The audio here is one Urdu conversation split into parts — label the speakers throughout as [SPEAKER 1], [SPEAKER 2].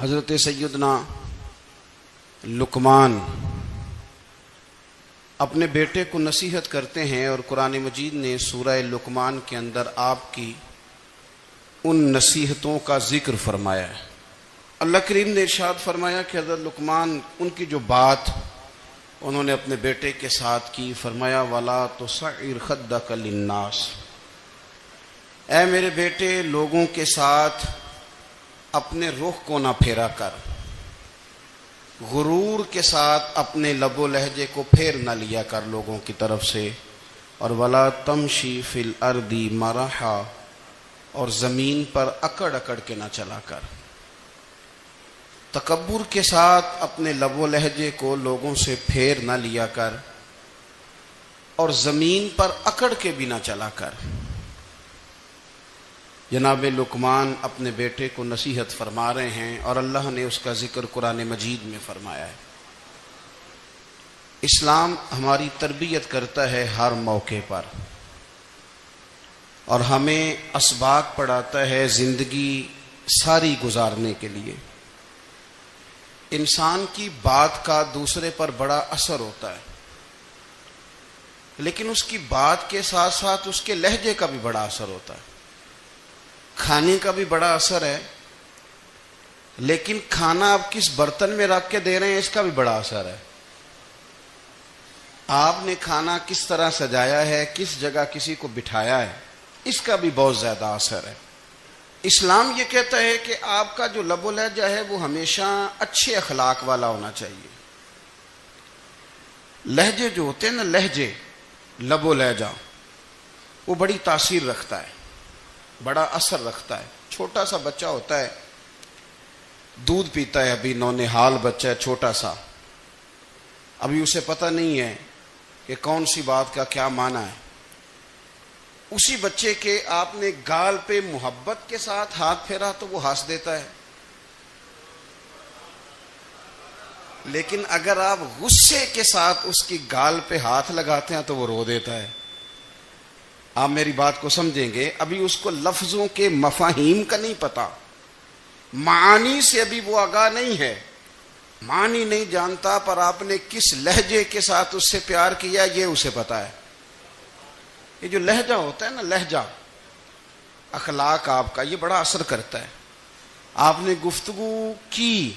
[SPEAKER 1] حضرت سیدنا لقمان اپنے بیٹے کو نصیحت کرتے ہیں، اور قرآن مجید نے سورہ لقمان کے اندر آپ کی ان نصیحتوں کا ذکر فرمایا ہے۔ اللہ کریم نے ارشاد فرمایا کہ حضرت لقمان ان کی جو بات انہوں نے اپنے بیٹے کے ساتھ کی، فرمایا وَلَا تُصَعِّرْ خَدَّكَ لِلنَّاسِ، اے میرے بیٹے لوگوں کے ساتھ اپنے رخ کو نہ پھیرا کر، غرور کے ساتھ اپنے لب و لہجے کو پھیر نہ لیا کر لوگوں کی طرف سے، اور وَلَا تَمْشِي فِي الْأَرْضِ مَرَحًا، اور زمین پر اکڑ اکڑ کے نہ چلا کر، تکبر کے ساتھ اپنے لب و لہجے کو لوگوں سے پھیر نہ لیا کر، اور زمین پر اکڑ کے بھی نہ چلا کر۔ جناب لقمان اپنے بیٹے کو نصیحت فرما رہے ہیں، اور اللہ نے اس کا ذکر قرآن مجید میں فرمایا ہے۔ اسلام ہماری تربیت کرتا ہے ہر موقع پر، اور ہمیں اسباق پڑھاتا ہے زندگی ساری گزارنے کے لیے۔ انسان کی بات کا دوسرے پر بڑا اثر ہوتا ہے، لیکن اس کی بات کے ساتھ ساتھ اس کے لہجے کا بھی بڑا اثر ہوتا ہے۔ کھانے کا بھی بڑا اثر ہے، لیکن کھانا آپ کس برتن میں رکھ کے دے رہے ہیں اس کا بھی بڑا اثر ہے۔ آپ نے کھانا کس طرح سجایا ہے، کس جگہ کسی کو بٹھایا ہے، اس کا بھی بہت زیادہ اثر ہے۔ اسلام یہ کہتا ہے کہ آپ کا جو لب و لہجہ ہے وہ ہمیشہ اچھے اخلاق والا ہونا چاہیے۔ لہجے جو ہوتے ہیں نا، لہجے، لب و لہجہ، وہ بڑی تاثیر رکھتا ہے، بڑا اثر رکھتا ہے۔ چھوٹا سا بچہ ہوتا ہے، دودھ پیتا ہے، ابھی نونہال بچہ ہے چھوٹا سا، ابھی اسے پتہ نہیں ہے کہ کون سی بات کا کیا معنی ہے۔ اسی بچے کے آپ نے گال پہ محبت کے ساتھ ہاتھ پھیرا تو وہ ہنس دیتا ہے، لیکن اگر آپ غصے کے ساتھ اس کی گال پہ ہاتھ لگاتے ہیں تو وہ رو دیتا ہے۔ آپ میری بات کو سمجھیں گے، ابھی اس کو لفظوں کے مفاہیم کا نہیں پتا، معانی سے ابھی وہ آگاہ نہیں ہے، معنی نہیں جانتا، پر آپ نے کس لہجے کے ساتھ اس سے پیار کیا یہ اسے پتا ہے۔ یہ جو لہجہ ہوتا ہے نا، لہجہ، اخلاق آپ کا، یہ بڑا اثر کرتا ہے۔ آپ نے گفتگو کی،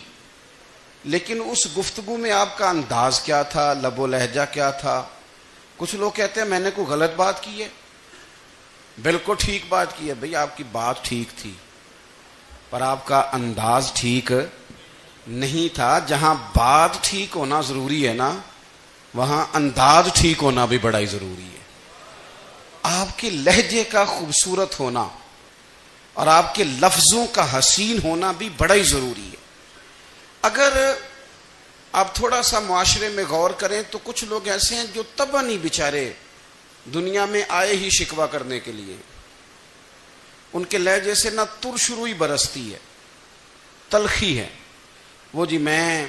[SPEAKER 1] لیکن اس گفتگو میں آپ کا انداز کیا تھا، لب و لہجہ کیا تھا۔ کچھ لوگ کہتے ہیں میں نے کوئی غلط بات کی ہے، بالکل ٹھیک بات کی ہے۔ بھئی آپ کی بات ٹھیک تھی، پر آپ کا انداز ٹھیک نہیں تھا۔ جہاں بات ٹھیک ہونا ضروری ہے نا، وہاں انداز ٹھیک ہونا بھی بڑا ہی ضروری ہے۔ آپ کے لہجے کا خوبصورت ہونا اور آپ کے لفظوں کا حسین ہونا بھی بڑا ہی ضروری ہے۔ اگر آپ تھوڑا سا معاشرے میں غور کریں تو کچھ لوگ ایسے ہیں جو طبعاً ہی بیچارے دنیا میں آئے ہی شکوہ کرنے کے لیے، ان کے لہجے سے نہ ترش روئی برستی ہے، تلخی ہے۔ وہ جی میں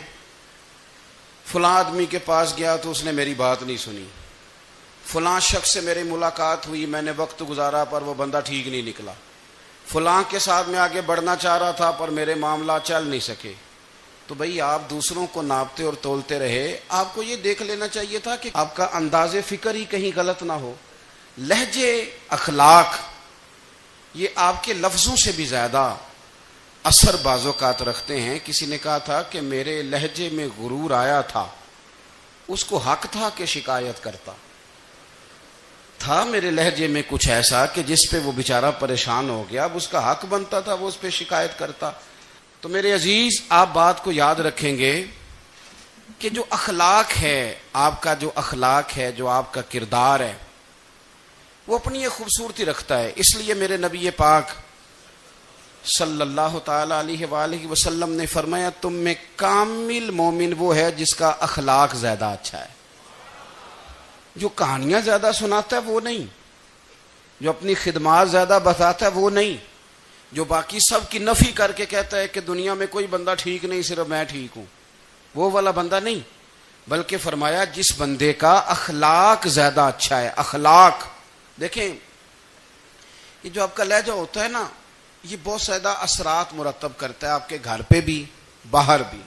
[SPEAKER 1] فلاں آدمی کے پاس گیا تو اس نے میری بات نہیں سنی، فلاں شخص سے میری ملاقات ہوئی، میں نے وقت گزارا پر وہ بندہ ٹھیک نہیں نکلا، فلاں کے ساتھ میں آگے بڑھنا چاہ رہا تھا پر میرے معاملات چل نہیں سکے۔ تو بھئی آپ دوسروں کو ناپتے اور تولتے رہے، آپ کو یہ دیکھ لینا چاہیے تھا کہ آپ کا انداز فکر ہی کہیں غلط نہ ہو۔ لہجے، اخلاق، یہ آپ کے لفظوں سے بھی زیادہ اثر بعض اوقات رکھتے ہیں۔ کسی نے کہا تھا کہ میرے لہجے میں غرور آیا تھا، اس کو حق تھا کہ شکایت کرتا تھا، میرے لہجے میں کچھ ایسا کہ جس پہ وہ بیچارہ پریشان ہو گیا، اب اس کا حق بنتا تھا وہ اس پہ شکایت کرتا۔ تو میرے عزیز، آپ بات کو یاد رکھیں گے کہ جو اخلاق ہے، آپ کا جو اخلاق ہے، جو آپ کا کردار ہے، وہ اپنی ایک خوبصورتی رکھتا ہے۔ اس لیے میرے نبی پاک صلی اللہ تعالی علیہ وآلہ وسلم نے فرمایا تم میں کامل مومن وہ ہے جس کا اخلاق زیادہ اچھا ہے۔ جو کہانیاں زیادہ سناتا ہے وہ نہیں، جو اپنی خدمات زیادہ بتاتا ہے وہ نہیں، جو باقی سب کی نفی کر کے کہتا ہے کہ دنیا میں کوئی بندہ ٹھیک نہیں، صرف میں ٹھیک ہوں، وہ والا بندہ نہیں، بلکہ فرمایا جس بندے کا اخلاق زیادہ اچھا ہے۔ اخلاق دیکھیں، یہ جو آپ کا لہجہ ہوتا ہے نا، یہ بہت زیادہ اثرات مرتب کرتا ہے آپ کے گھر پہ بھی، باہر بھی.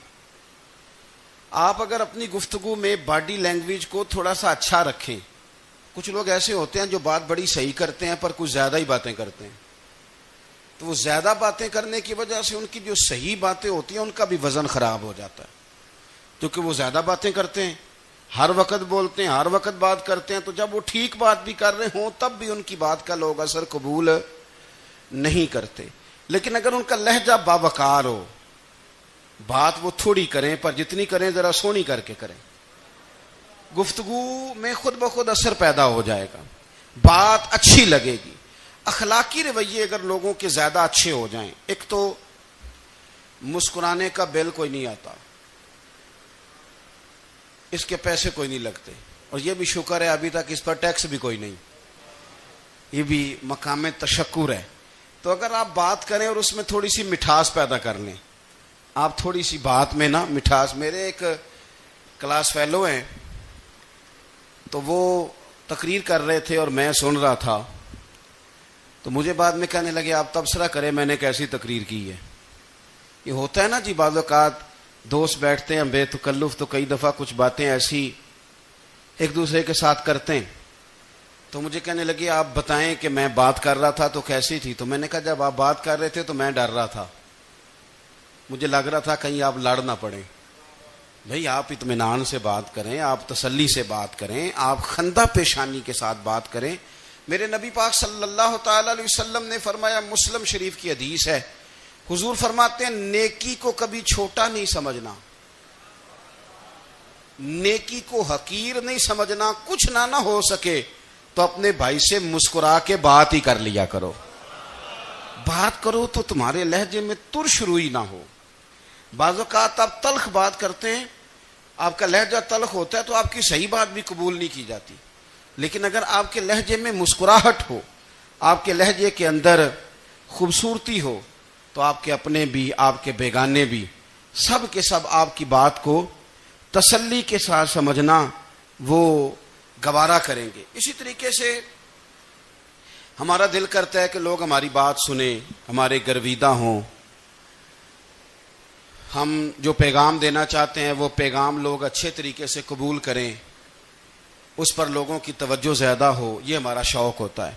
[SPEAKER 1] آپ اگر اپنی گفتگو میں باڈی لینگویج کو تھوڑا سا اچھا رکھیں. کچھ لوگ ایسے ہوتے ہیں جو بات بڑی صحیح کرتے ہیں پر کچھ زیادہ ہی باتیں کرتے ہیں, تو وہ زیادہ باتیں کرنے کی وجہ سے ان کی جو صحیح باتیں ہوتی ہیں ان کا بھی وزن خراب ہو جاتا ہے, کیونکہ وہ زیادہ باتیں کرتے ہیں, ہر وقت بولتے ہیں, ہر وقت بات کرتے ہیں. تو جب وہ ٹھیک بات بھی کر رہے ہوں تب بھی ان کی بات کا لوگ اثر قبول نہیں کرتے. لیکن اگر ان کا لہجہ باوقار ہو, بات وہ تھوڑی کریں پر جتنی کریں ذرا سونی کر کے کریں, گفتگو میں خود بخود اثر پیدا ہو جائے گا, بات اچھی لگے گی. اخلاقی رویے اگر لوگوں کے زیادہ اچھے ہو جائیں, ایک تو مسکرانے کا بل کوئی نہیں آتا, اس کے پیسے کوئی نہیں لگتے, اور یہ بھی شکر ہے ابھی تک اس پر ٹیکس بھی کوئی نہیں, یہ بھی مقام تشکر ہے. تو اگر آپ بات کریں اور اس میں تھوڑی سی مٹھاس پیدا کر لیں, آپ تھوڑی سی بات میں نا مٹھاس. میرے ایک کلاس فیلو ہیں, تو وہ تقریر کر رہے تھے اور میں سن رہا تھا, تو مجھے بعد میں کہنے لگے آپ تبصرہ کریں میں نے کیسی تقریر کی ہے. یہ ہوتا ہے نا جی, بعض اوقات دوست بیٹھتے ہیں بے تکلف تو کئی دفعہ کچھ باتیں ایسی ایک دوسرے کے ساتھ کرتے ہیں. تو مجھے کہنے لگے آپ بتائیں کہ میں بات کر رہا تھا تو کیسی تھی. تو میں نے کہا جب آپ بات کر رہے تھے تو میں ڈر رہا تھا, مجھے لگ رہا تھا کہیں آپ لڑ نہ پڑیں. بھئی آپ اطمینان سے بات کریں, آپ تسلی سے بات کریں, آپ خندہ پیشانی کے ساتھ بات کریں. میرے نبی پاک صلی اللہ تعالی علیہ وسلم نے فرمایا, مسلم شریف کی حدیث ہے, حضور فرماتے ہیں نیکی کو کبھی چھوٹا نہیں سمجھنا, نیکی کو حقیر نہیں سمجھنا. کچھ نہ ہو سکے تو اپنے بھائی سے مسکرا کے بات ہی کر لیا کرو. بات کرو تو تمہارے لہجے میں ترش روئی نہ ہو. بعض اوقات آپ تلخ بات کرتے ہیں, آپ کا لہجہ تلخ ہوتا ہے تو آپ کی صحیح بات بھی قبول نہیں کی جاتی. لیکن اگر آپ کے لہجے میں مسکراہٹ ہو, آپ کے لہجے کے اندر خوبصورتی ہو, تو آپ کے اپنے بھی آپ کے بیگانے بھی سب کے سب آپ کی بات کو تسلی کے ساتھ سمجھنا وہ گوارا کریں گے. اسی طریقے سے ہمارا دل کرتا ہے کہ لوگ ہماری بات سنیں, ہمارے گرویدہ ہوں, ہم جو پیغام دینا چاہتے ہیں وہ پیغام لوگ اچھے طریقے سے قبول کریں, اس پر لوگوں کی توجہ زیادہ ہو, یہ ہمارا شوق ہوتا ہے.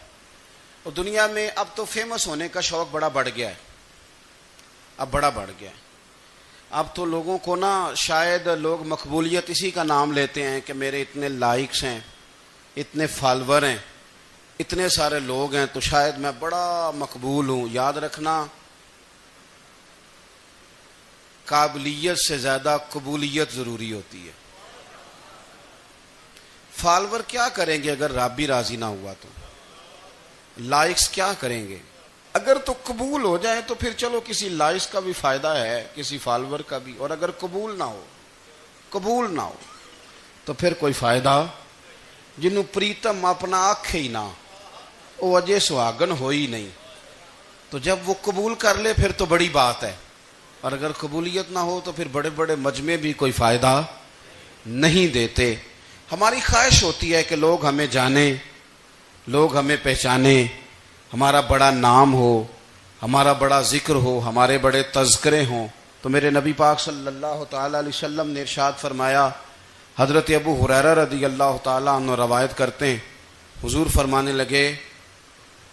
[SPEAKER 1] اور دنیا میں اب تو فیمس ہونے کا شوق بڑا بڑھ گیا ہے, اب بڑا بڑھ گیا ہے. اب تو لوگوں کو نا شاید لوگ مقبولیت اسی کا نام لیتے ہیں کہ میرے اتنے لائکس ہیں, اتنے فالور ہیں, اتنے سارے لوگ ہیں تو شاید میں بڑا مقبول ہوں. یاد رکھنا قابلیت سے زیادہ قبولیت ضروری ہوتی ہے. فالور کیا کریں گے اگر رب بھی راضی نہ ہوا تو, لائکس کیا کریں گے. اگر تو قبول ہو جائے تو پھر چلو کسی لائکس کا بھی فائدہ ہے, کسی فالور کا بھی. اور اگر قبول نہ ہو تو پھر کوئی فائدہ. جنوں پریتم اپنا آنکھ ہی نہ, وہ اجے سہاگن ہو ہی نہیں. تو جب وہ قبول کر لے پھر تو بڑی بات ہے, اور اگر قبولیت نہ ہو تو پھر بڑے بڑے مجمع بھی کوئی فائدہ نہیں دیتے. ہماری خواہش ہوتی ہے کہ لوگ ہمیں جانیں, لوگ ہمیں پہچانیں, ہمارا بڑا نام ہو, ہمارا بڑا ذکر ہو, ہمارے بڑے تذکرے ہوں. تو میرے نبی پاک صلی اللہ تعالی علیہ وسلم نے ارشاد فرمایا, حضرت ابو ہریرہ رضی اللہ تعالیٰ عنہ روایت کرتے ہیں, حضور فرمانے لگے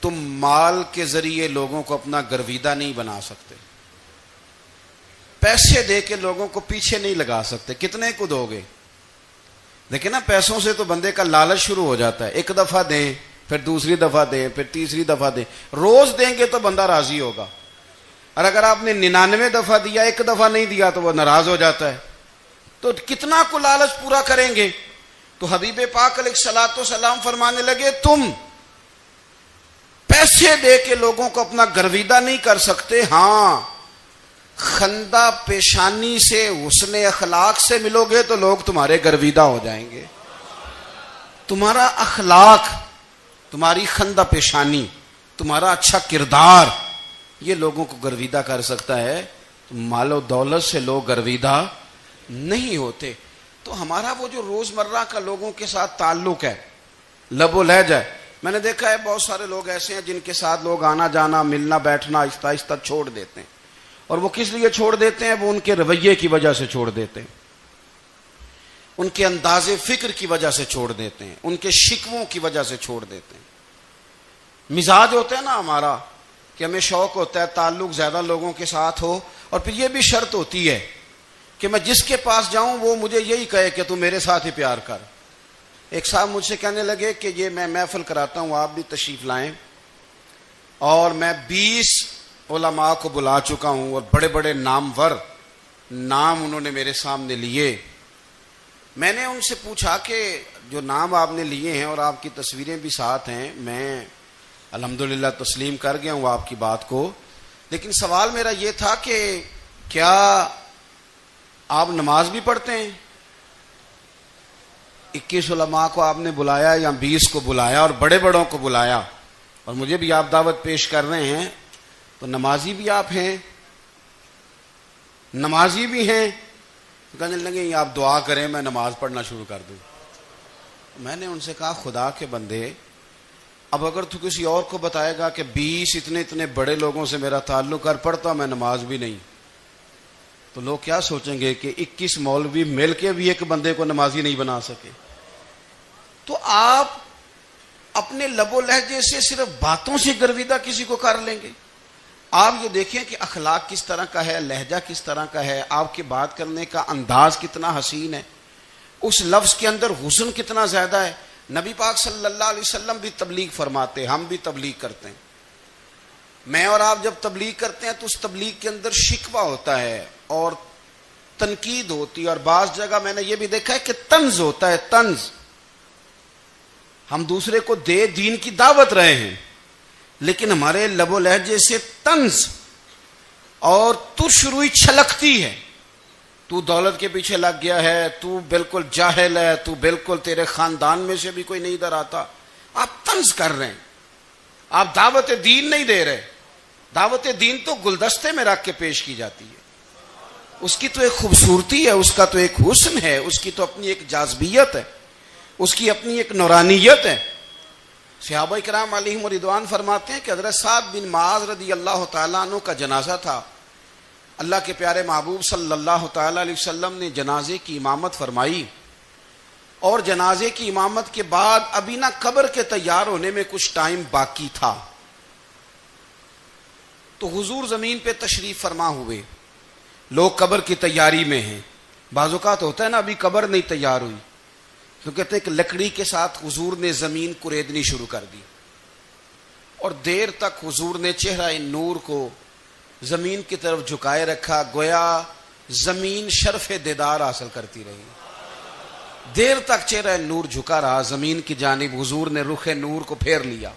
[SPEAKER 1] تم مال کے ذریعے لوگوں کو اپنا گرویدہ نہیں بنا سکتے, پیسے دے کے لوگوں کو پیچھے نہیں لگا سکتے. کتنے کو دو گے؟ دیکھیں نا, پیسوں سے تو بندے کا لالچ شروع ہو جاتا ہے. ایک دفعہ دیں, پھر دوسری دفعہ دیں, پھر تیسری دفعہ دیں. روز دیں گے تو بندہ راضی ہوگا, اور اگر آپ نے 99 دفعہ دیا, ایک دفعہ نہیں دیا تو وہ ناراض ہو جاتا ہے. تو کتنا کو لالچ پورا کریں گے. تو حبیب پاک علیہ الصلوۃ والسلام فرمانے لگے تم پیسے دے کے لوگوں کو اپنا گرویدہ نہیں کر سکتے, ہاں خندہ پیشانی سے, حسن اخلاق سے ملو گے تو لوگ تمہارے گرویدہ ہو جائیں گے. تمہارا اخلاق, تمہاری خندہ پیشانی, تمہارا اچھا کردار, یہ لوگوں کو گرویدہ کر سکتا ہے. مال و دولت سے لوگ گرویدہ نہیں ہوتے. تو ہمارا وہ جو روزمرہ کا لوگوں کے ساتھ تعلق ہے, لب و لہجہ ہے. میں نے دیکھا ہے بہت سارے لوگ ایسے ہیں جن کے ساتھ لوگ آنا جانا, ملنا بیٹھنا آہستہ آہستہ چھوڑ دیتے ہیں, اور وہ کس لیے چھوڑ دیتے ہیں؟ وہ ان کے رویے کی وجہ سے چھوڑ دیتے ہیں، ان کے انداز فکر کی وجہ سے چھوڑ دیتے ہیں، ان کے شکووں کی وجہ سے چھوڑ دیتے ہیں۔ مزاج ہوتا ہے نا ہمارا کہ ہمیں شوق ہوتا ہے تعلق زیادہ لوگوں کے ساتھ ہو، اور پھر یہ بھی شرط ہوتی ہے کہ میں جس کے پاس جاؤں وہ مجھے یہی کہے کہ تو میرے ساتھ ہی پیار کر۔ ایک صاحب مجھ سے کہنے لگے کہ یہ میں محفل کراتا ہوں، آپ بھی تشریف لائیں، اور میں 20 علماء کو بلا چکا ہوں اور بڑے بڑے نامور نام انہوں نے میرے سامنے لیے۔ میں نے ان سے پوچھا کہ جو نام آپ نے لیے ہیں اور آپ کی تصویریں بھی ساتھ ہیں، میں الحمدللہ تسلیم کر گیا ہوں آپ کی بات کو، لیکن سوال میرا یہ تھا کہ کیا آپ نماز بھی پڑھتے ہیں؟ 21 علماء کو آپ نے بلایا یا 20 کو بلایا اور بڑے بڑوں کو بلایا، اور مجھے بھی آپ دعوت پیش کر رہے ہیں، تو نمازی بھی آپ ہیں؟ نمازی بھی ہیں؟ کہنے لگے آپ دعا کریں میں نماز پڑھنا شروع کر دوں۔ میں نے ان سے کہا خدا کے بندے، اب اگر تو کسی اور کو بتائے گا کہ 20 اتنے بڑے لوگوں سے میرا تعلق کر پڑتا میں نماز بھی نہیں، تو لوگ کیا سوچیں گے کہ 21 مولوی مل کے بھی ایک بندے کو نمازی نہیں بنا سکے۔ تو آپ اپنے لب و لہجے سے صرف باتوں سے گرویدہ کسی کو کر لیں گے؟ آپ یہ دیکھیں کہ اخلاق کس طرح کا ہے، لہجہ کس طرح کا ہے، آپ کے بات کرنے کا انداز کتنا حسین ہے، اس لفظ کے اندر حسن کتنا زیادہ ہے۔ نبی پاک صلی اللہ علیہ وسلم بھی تبلیغ فرماتے، ہم بھی تبلیغ کرتے ہیں۔ میں اور آپ جب تبلیغ کرتے ہیں تو اس تبلیغ کے اندر شکوہ ہوتا ہے اور تنقید ہوتی ہے، اور بعض جگہ میں نے یہ بھی دیکھا ہے کہ طنز ہوتا ہے، طنز۔ ہم دوسرے کو دین کی دعوت رہے ہیں، لیکن ہمارے لب و لہجے سے طنز اور ترش روئی چھلکتی ہے۔ تو دولت کے پیچھے لگ گیا ہے، تو بالکل جاہل ہے، تو بالکل تیرے خاندان میں سے بھی کوئی نہیں ادھر آتا۔ آپ طنز کر رہے ہیں، آپ دعوت دین نہیں دے رہے۔ دعوت دین تو گلدستے میں رکھ کے پیش کی جاتی ہے، اس کی تو ایک خوبصورتی ہے، اس کا تو ایک حسن ہے، اس کی تو اپنی ایک جاذبیت ہے، اس کی اپنی ایک نورانیت ہے۔ صحابہ کرام علیہم رضوان فرماتے ہیں کہ حضرت سعد بن معاذ رضی اللہ تعالیٰ عنہ کا جنازہ تھا، اللہ کے پیارے محبوب صلی اللہ تعالیٰ علیہ وسلم نے جنازے کی امامت فرمائی، اور جنازے کی امامت کے بعد ابھی نہ قبر کے تیار ہونے میں کچھ ٹائم باقی تھا، تو حضور زمین پہ تشریف فرما ہوئے، لوگ قبر کی تیاری میں ہیں۔ بعض اوقات ہوتا ہے نا ابھی قبر نہیں تیار ہوئی، تو کہتے ہیں کہ لکڑی کے ساتھ حضور نے زمین کریدنی شروع کر دی، اور دیر تک حضور نے چہرہ نور کو زمین کی طرف جھکائے رکھا، گویا زمین شرف دیدار حاصل کرتی رہی۔ دیر تک چہرہ نور جھکا رہا زمین کی جانب، حضور نے رخ نور کو پھیر لیا۔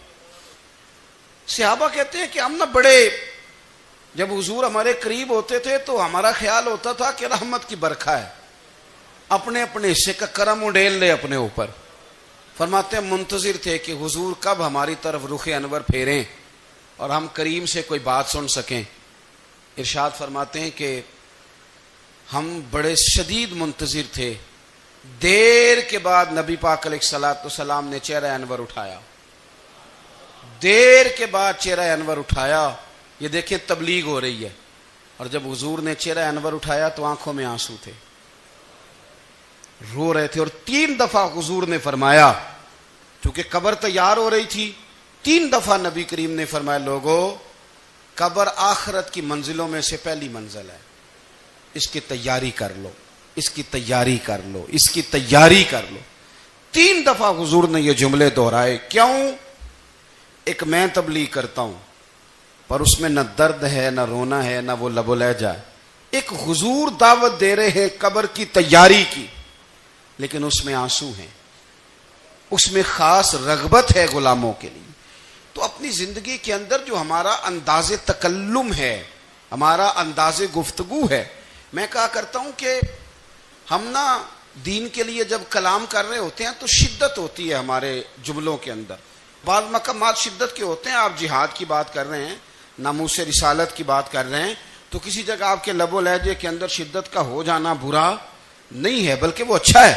[SPEAKER 1] صحابہ کہتے ہیں کہ ہم نہ بڑے، جب حضور ہمارے قریب ہوتے تھے تو ہمارا خیال ہوتا تھا کہ رحمت کی برکھا ہے، اپنے اپنے حصے کا کرم اڈیل لے اپنے اوپر۔ فرماتے ہیں منتظر تھے کہ حضور کب ہماری طرف رخ انور پھیریں اور ہم کریم سے کوئی بات سن سکیں۔ ارشاد فرماتے ہیں کہ ہم بڑے شدید منتظر تھے، دیر کے بعد نبی پاک علیہ الصلوۃ والسلام نے چہرہ انور اٹھایا، دیر کے بعد چہرہ انور اٹھایا۔ یہ دیکھیں تبلیغ ہو رہی ہے، اور جب حضور نے چہرہ انور اٹھایا تو آنکھوں میں آنسو تھے، رو رہے تھے، اور 3 دفعہ حضور نے فرمایا، چونکہ قبر تیار ہو رہی تھی، 3 دفعہ نبی کریم نے فرمایا لوگو قبر آخرت کی منزلوں میں سے پہلی منزل ہے، اس کی تیاری کر لو، اس کی تیاری کر لو، اس کی تیاری کر لو۔ 3 دفعہ حضور نے یہ جملے دہرائے۔ کیوں؟ ایک میں تبلیغ کرتا ہوں پر اس میں نہ درد ہے، نہ رونا ہے، نہ وہ لب و لہجہ ہے۔ ایک حضور دعوت دے رہے ہیں قبر کی تیاری کی، لیکن اس میں آنسو ہیں، اس میں خاص رغبت ہے غلاموں کے لیے۔ تو اپنی زندگی کے اندر جو ہمارا انداز تکلم ہے، ہمارا انداز گفتگو ہے، میں کہا کرتا ہوں کہ ہم نا دین کے لیے جب کلام کر رہے ہوتے ہیں تو شدت ہوتی ہے ہمارے جملوں کے اندر، بعض مقامات شدت کے ہوتے ہیں۔ آپ جہاد کی بات کر رہے ہیں، ناموس رسالت کی بات کر رہے ہیں، تو کسی جگہ آپ کے لب و لہجے کے اندر شدت کا ہو جانا برا نہیں ہے، بلکہ وہ اچھا ہے۔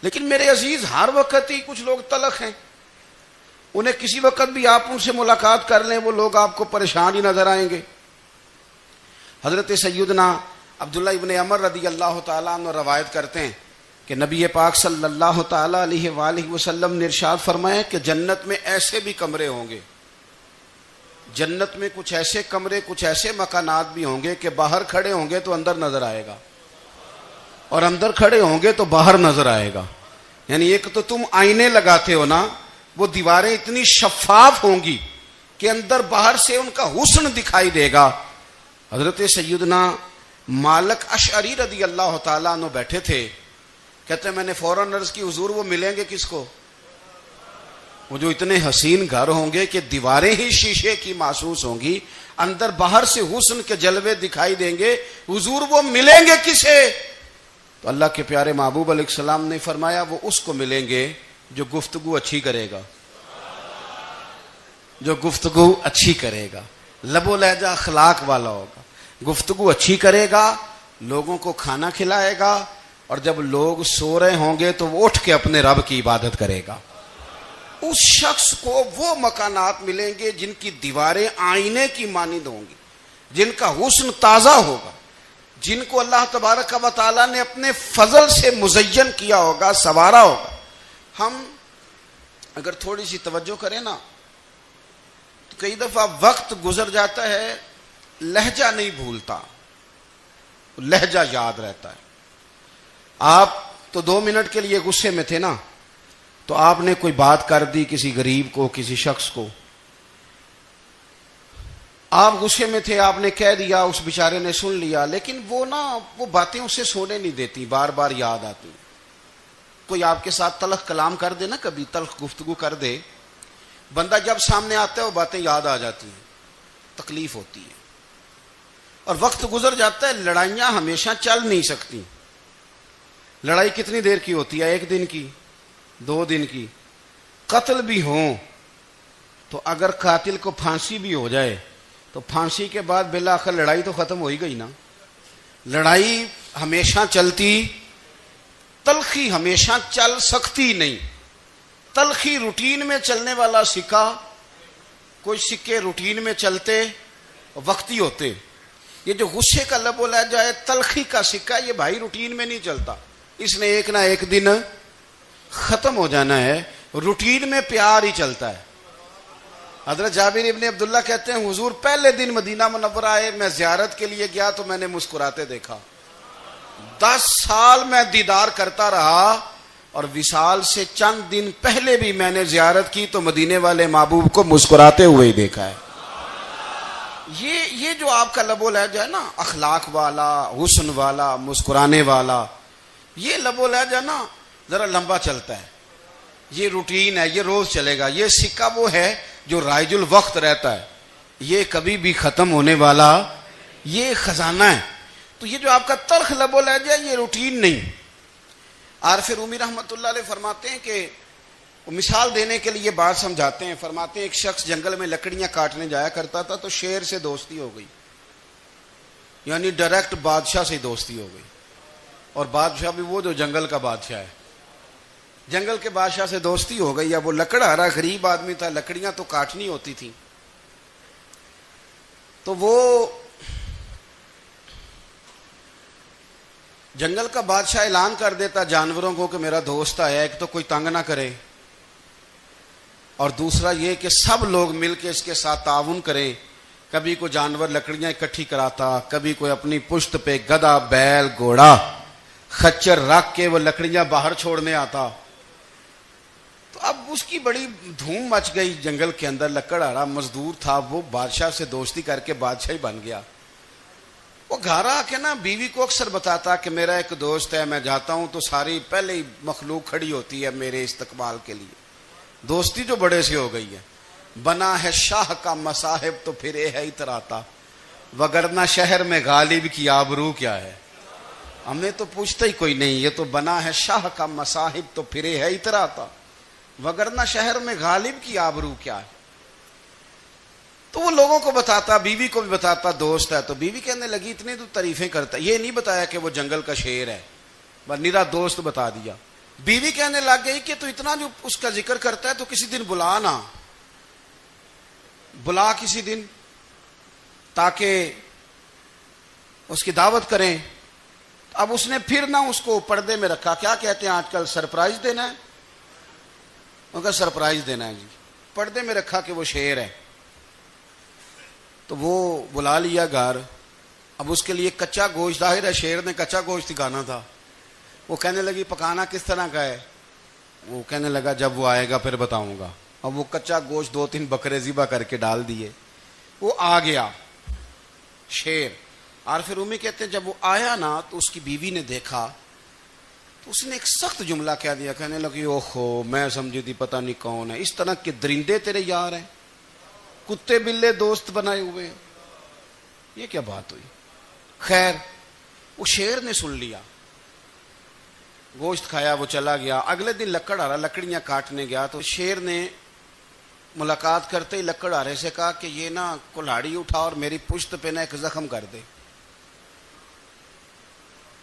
[SPEAKER 1] لیکن میرے عزیز، ہر وقت ہی کچھ لوگ تلخ ہیں، انہیں کسی وقت بھی آپ ان سے ملاقات کر لیں وہ لوگ آپ کو پریشان ہی نظر آئیں گے۔ حضرت سیدنا عبداللہ ابن عمر رضی اللہ تعالیٰ عنہ روایت کرتے ہیں کہ نبی پاک صلی اللہ تعالیٰ علیہ وآلہ وسلم نے ارشاد فرمایا کہ جنت میں ایسے بھی کمرے ہوں گے، جنت میں کچھ ایسے کمرے، کچھ ایسے مکانات بھی ہوں گے کہ باہر کھڑے ہوں گے تو اندر نظر آئے گا، اور اندر کھڑے ہوں گے تو باہر نظر آئے گا. یعنی ایک تو تم آئینے لگاتے ہو نا، وہ دیواریں اتنی شفاف ہوں گی کہ اندر باہر سے ان کا حسن دکھائی دے گا. حضرت سیدنا مالک اشعری رضی اللہ تعالیٰ عنہ بیٹھے تھے، کہتے ہیں میں نے فوراً عرض کی حضور وہ ملیں گے کس کو؟ وہ جو اتنے حسین گھر ہوں گے کہ دیواریں ہی شیشے کی محسوس ہوں گی، اندر باہر سے حسن کے جلوے دکھائی دیں گے، حضور وہ ملیں گے کسے؟ تو اللہ کے پیارے محبوب علیہ السلام نے فرمایا وہ اس کو ملیں گے جو گفتگو اچھی کرے گا، جو گفتگو اچھی کرے گا، لب و لہجہ اخلاق والا ہوگا، گفتگو اچھی کرے گا، لوگوں کو کھانا کھلائے گا، اور جب لوگ سو رہے ہوں گے تو وہ اٹھ کے اپنے رب کی عبادت کرے گا. اس شخص کو وہ مکانات ملیں گے جن کی دیواریں آئینے کی مانند ہوں گی، جن کا حسن تازہ ہوگا، جن کو اللہ تبارک و تعالیٰ نے اپنے فضل سے مزین کیا ہوگا، سنوارا ہوگا. ہم اگر تھوڑی سی توجہ کریں نا تو کئی دفعہ وقت گزر جاتا ہے، لہجہ نہیں بھولتا، لہجہ یاد رہتا ہے. آپ تو 2 منٹ کے لیے غصے میں تھے نا، تو آپ نے کوئی بات کر دی کسی غریب کو، کسی شخص کو، آپ غصے میں تھے، آپ نے کہہ دیا، اس بیچارے نے سن لیا، لیکن وہ باتیں اسے سونے نہیں دیتی، بار بار یاد آتی. کوئی آپ کے ساتھ تلخ کلام کر دے نا، کبھی تلخ گفتگو کر دے، بندہ جب سامنے آتا ہے وہ باتیں یاد آ جاتی ہیں، تکلیف ہوتی ہے. اور وقت گزر جاتا ہے، لڑائیاں ہمیشہ چل نہیں سکتی. لڑائی کتنی دیر کی ہوتی ہے؟ 1 دن کی، 2 دن کی. قتل بھی ہوں تو اگر قاتل کو پھانسی بھی ہو جائے تو پھانسی کے بعد بالآخر لڑائی تو ختم ہو ہی گئی نا. لڑائی ہمیشہ چلتی، تلخی ہمیشہ چل سکتی نہیں. تلخی روٹین میں چلنے والا سکہ، کوئی سکے روٹین میں چلتے وقتی ہوتے. یہ جو غصے کا لب و لہجہ ہے، تلخی کا سکہ، یہ بھائی روٹین میں نہیں چلتا، اس نے ایک نہ ایک دن ختم ہو جانا ہے. روٹین میں پیار ہی چلتا ہے. حضرت جابر ابن عبداللہ کہتے ہیں حضور پہلے دن مدینہ منورہ آئے، میں زیارت کے لیے گیا تو میں نے مسکراتے دیکھا. 10 سال میں دیدار کرتا رہا، اور وصال سے چند دن پہلے بھی میں نے زیارت کی تو مدینے والے محبوب کو مسکراتے ہوئے ہی دیکھا ہے. یہ جو آپ کا لب و لہجہ ہے نا، اخلاق والا، حسن والا، مسکرانے والا، یہ لب و لہجہ نا ذرا لمبا چلتا ہے. یہ روٹین ہے، یہ روز چلے گا. یہ سکہ وہ ہے جو رائج الوقت رہتا ہے، یہ کبھی بھی ختم ہونے والا یہ خزانہ ہے. تو یہ جو آپ کا تلخ لب و لہجہ ہے، یہ روٹین نہیں. عارف رومی رحمۃ اللہ علیہ فرماتے ہیں کہ مثال دینے کے لیے بات سمجھاتے ہیں. فرماتے ہیں ایک شخص جنگل میں لکڑیاں کاٹنے جایا کرتا تھا تو شیر سے دوستی ہو گئی، یعنی ڈائریکٹ بادشاہ سے دوستی ہو گئی. اور بادشاہ بھی وہ جو جنگل کا بادشاہ ہے، جنگل کے بادشاہ سے دوستی ہو گئی. اب وہ لکڑہارا غریب آدمی تھا، لکڑیاں تو کاٹنی ہوتی تھی. تو وہ جنگل کا بادشاہ اعلان کر دیتا جانوروں کو کہ میرا دوست آیا، ایک تو کوئی تنگ نہ کرے، اور دوسرا یہ کہ سب لوگ مل کے اس کے ساتھ تعاون کریں. کبھی کوئی جانور لکڑیاں اکٹھی کراتا، کبھی کوئی اپنی پشت پہ گدھا، بیل، گھوڑا، خچر رکھ کے وہ لکڑیاں باہر چھوڑنے آتا. تو اب اس کی بڑی دھوم مچ گئی جنگل کے اندر. لکڑہارا مزدور تھا، وہ بادشاہ سے دوستی کر کے بادشاہ ہی بن گیا. وہ گھر آ کے نا بیوی کو اکثر بتاتا کہ میرا ایک دوست ہے، میں جاتا ہوں تو ساری پہلے ہی مخلوق کھڑی ہوتی ہے میرے استقبال کے لیے. دوستی جو بڑے سے ہو گئی ہے. بنا ہے شاہ کا مصاحب تو پھرے ہے اتراتا، وگرنہ شہر میں غالب کی آبرو کیا ہے. ہمیں تو پوچھتا ہی کوئی نہیں، یہ تو بنا ہے شاہ کا مصاحب تو پھرے ہے اتراتا، وگرنہ شہر میں غالب کی آبرو کیا ہے. تو وہ لوگوں کو بتاتا، بیوی کو بھی بتاتا دوست ہے. تو بیوی کہنے لگی اتنی تو تعریفیں کرتا، یہ نہیں بتایا کہ وہ جنگل کا شیر ہے، بس نیرا دوست بتا دیا. بیوی کہنے لگ گئی کہ تو اتنا جو اس کا ذکر کرتا ہے تو کسی دن بلا نا، بلا کسی دن، تاکہ اس کی دعوت کریں. اب اس نے پھر نہ اس کو پردے میں رکھا. کیا کہتے ہیں آج کل؟ سرپرائز دینا ہے. ان کا سرپرائز دینا ہے جی. پردے میں رکھا کہ وہ شیر ہے. تو وہ بلا لیا گھر. اب اس کے لیے کچا گوشت، ظاہر ہے شیر نے کچا گوشت کھانا تھا. وہ کہنے لگی پکانا کس طرح کا ہے؟ وہ کہنے لگا جب وہ آئے گا پھر بتاؤں گا. اب وہ کچا گوشت 2-3 بکرے ذبح کر کے ڈال دیے. وہ آ گیا شیر. اور پھر امی کہتے ہیں جب وہ آیا نا تو اس کی بیوی نے دیکھا تو اس نے ایک سخت جملہ کہہ دیا. کہنے لگی اوہو میں سمجھی تھی پتہ نہیں کون ہے. اس طرح کے درندے تیرے یار ہیں، کتے بلے دوست بنائے ہوئے ہیں. یہ کیا بات ہوئی؟ خیر وہ شیر نے سن لیا، گوشت کھایا، وہ چلا گیا. اگلے دن لکڑ آرا لکڑیاں کاٹنے گیا تو شیر نے ملاقات کرتے ہی لکڑ آرے سے کہا کہ یہ نا کلاڑی اٹھا اور میری پشت پہ نا ایک زخم کر دے.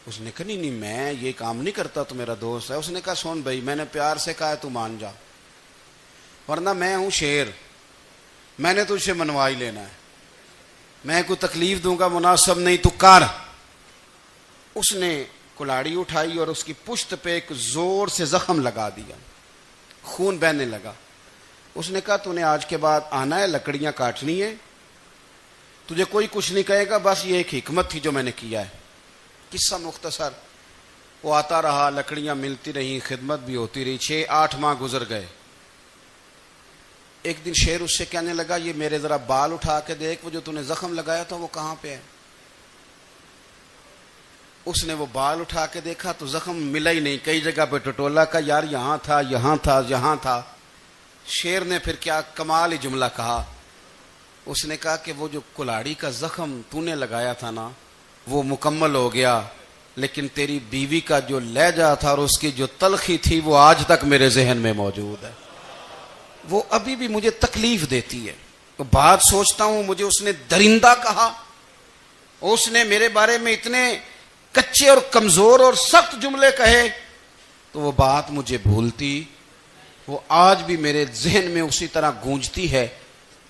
[SPEAKER 1] اس نے کہا نہیں میں یہ کام نہیں کرتا، تو میرا دوست ہے. اس نے کہا سن بھائی میں نے پیار سے کہا ہے تو مان جا، ورنہ میں ہوں شیر، میں نے تجھ سے منوا ہی لینا ہے. میں کوئی تکلیف دوں گا مناسب نہیں، تو کر. اس نے کلاڑی اٹھائی اور اس کی پشت پہ ایک زور سے زخم لگا دیا، خون بہنے لگا. اس نے کہا تو نے آج کے بعد آنا ہے، لکڑیاں کاٹنی ہے، تجھے کوئی کچھ نہیں کہے گا، بس یہ ایک حکمت تھی جو میں نے کیا ہے. قصہ مختصر. وہ آتا رہا، لکڑیاں ملتی رہیں، خدمت بھی ہوتی رہی. 6-8 ماہ گزر گئے. ایک دن شیر اس سے کہنے لگا یہ میرے ذرا بال اٹھا کے دیکھ، وہ جو تو نے زخم لگایا تھا وہ کہاں پہ ہے؟ اس نے وہ بال اٹھا کے دیکھا تو زخم ملا ہی نہیں. کئی جگہ پہ ٹٹولا کا یار یہاں تھا یہاں تھا یہاں تھا. شیر نے پھر کیا کمال ہی جملہ کہا. اس نے کہا کہ وہ جو کلاڑی کا زخم تو نے لگایا تھا نا وہ مکمل ہو گیا، لیکن تیری بیوی کا جو لہجہ تھا اور اس کی جو تلخی تھی وہ آج تک میرے ذہن میں موجود ہے. وہ ابھی بھی مجھے تکلیف دیتی ہے. تو بات سوچتا ہوں مجھے اس نے درندہ کہا، اس نے میرے بارے میں اتنے کچے اور کمزور اور سخت جملے کہے، تو وہ بات مجھے بھولتی، وہ آج بھی میرے ذہن میں اسی طرح گونجتی ہے.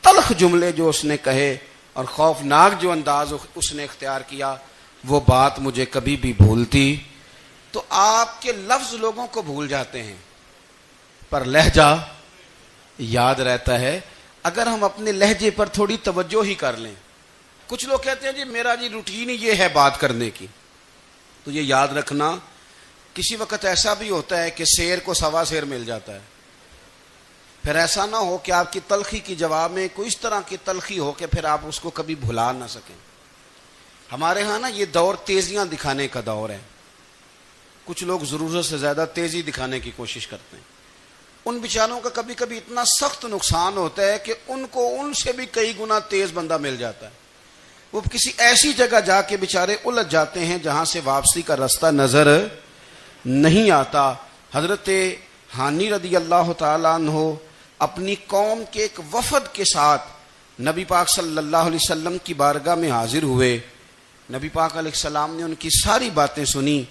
[SPEAKER 1] تلخ جملے جو اس نے کہے اور خوفناک جو انداز اس نے اختیار کیا، وہ بات مجھے کبھی بھی بھولتی. تو آپ کے لفظ لوگوں کو بھول جاتے ہیں پر لہجہ یاد رہتا ہے اگر ہم اپنے لہجے پر تھوڑی توجہ ہی کر لیں. کچھ لوگ کہتے ہیں جی میرا جی روٹین ہی یہ ہے بات کرنے کی. تو یہ یاد رکھنا کسی وقت ایسا بھی ہوتا ہے کہ شیر کو سوا شیر مل جاتا ہے. پھر ایسا نہ ہو کہ آپ کی تلخی کی جواب میں کوئی اس طرح کی تلخی ہو کہ پھر آپ اس کو کبھی بھلا نہ سکیں. ہمارے ہاں نا یہ دور تیزیاں دکھانے کا دور ہے. کچھ لوگ ضرورت سے زیادہ تیزی دکھانے کی کوشش کرتے ہیں. ان بیچاروں کا کبھی کبھی اتنا سخت نقصان ہوتا ہے کہ ان کو ان سے بھی کئی گنا تیز بندہ مل جاتا ہے. وہ کسی ایسی جگہ جا کے بیچارے الجھ جاتے ہیں جہاں سے واپسی کا راستہ نظر نہیں آتا. حضرت ہانی رضی اللہ تعالیٰ عنہ اپنی قوم کے ایک وفد کے ساتھ نبی پاک صلی اللہ علیہ وسلم کی بارگاہ میں حاضر ہوئے. نبی پاک علیہ السلام نے ان کی ساری باتیں سنی.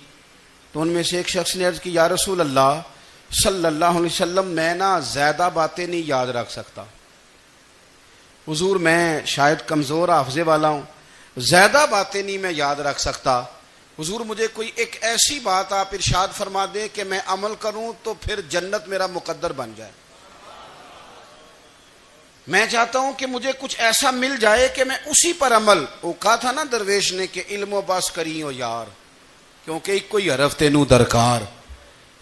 [SPEAKER 1] تو ان میں سے ایک شخص نے عرض کی یا رسول اللہ صلی اللہ علیہ وسلم میں نا زیادہ باتیں نہیں یاد رکھ سکتا. حضور میں شاید کمزور حافظے والا ہوں، زیادہ باتیں نہیں میں یاد رکھ سکتا. حضور مجھے کوئی ایک ایسی بات آپ ارشاد فرما دیں کہ میں عمل کروں تو پھر جنت میرا مقدر بن جائے. میں چاہتا ہوں کہ مجھے کچھ ایسا مل جائے کہ میں اسی پر عمل. وہ کہا تھا نا درویش نے کہ علم و بس کری ہو یار کیونکہ ایک کوئی حرف تینوں درکار.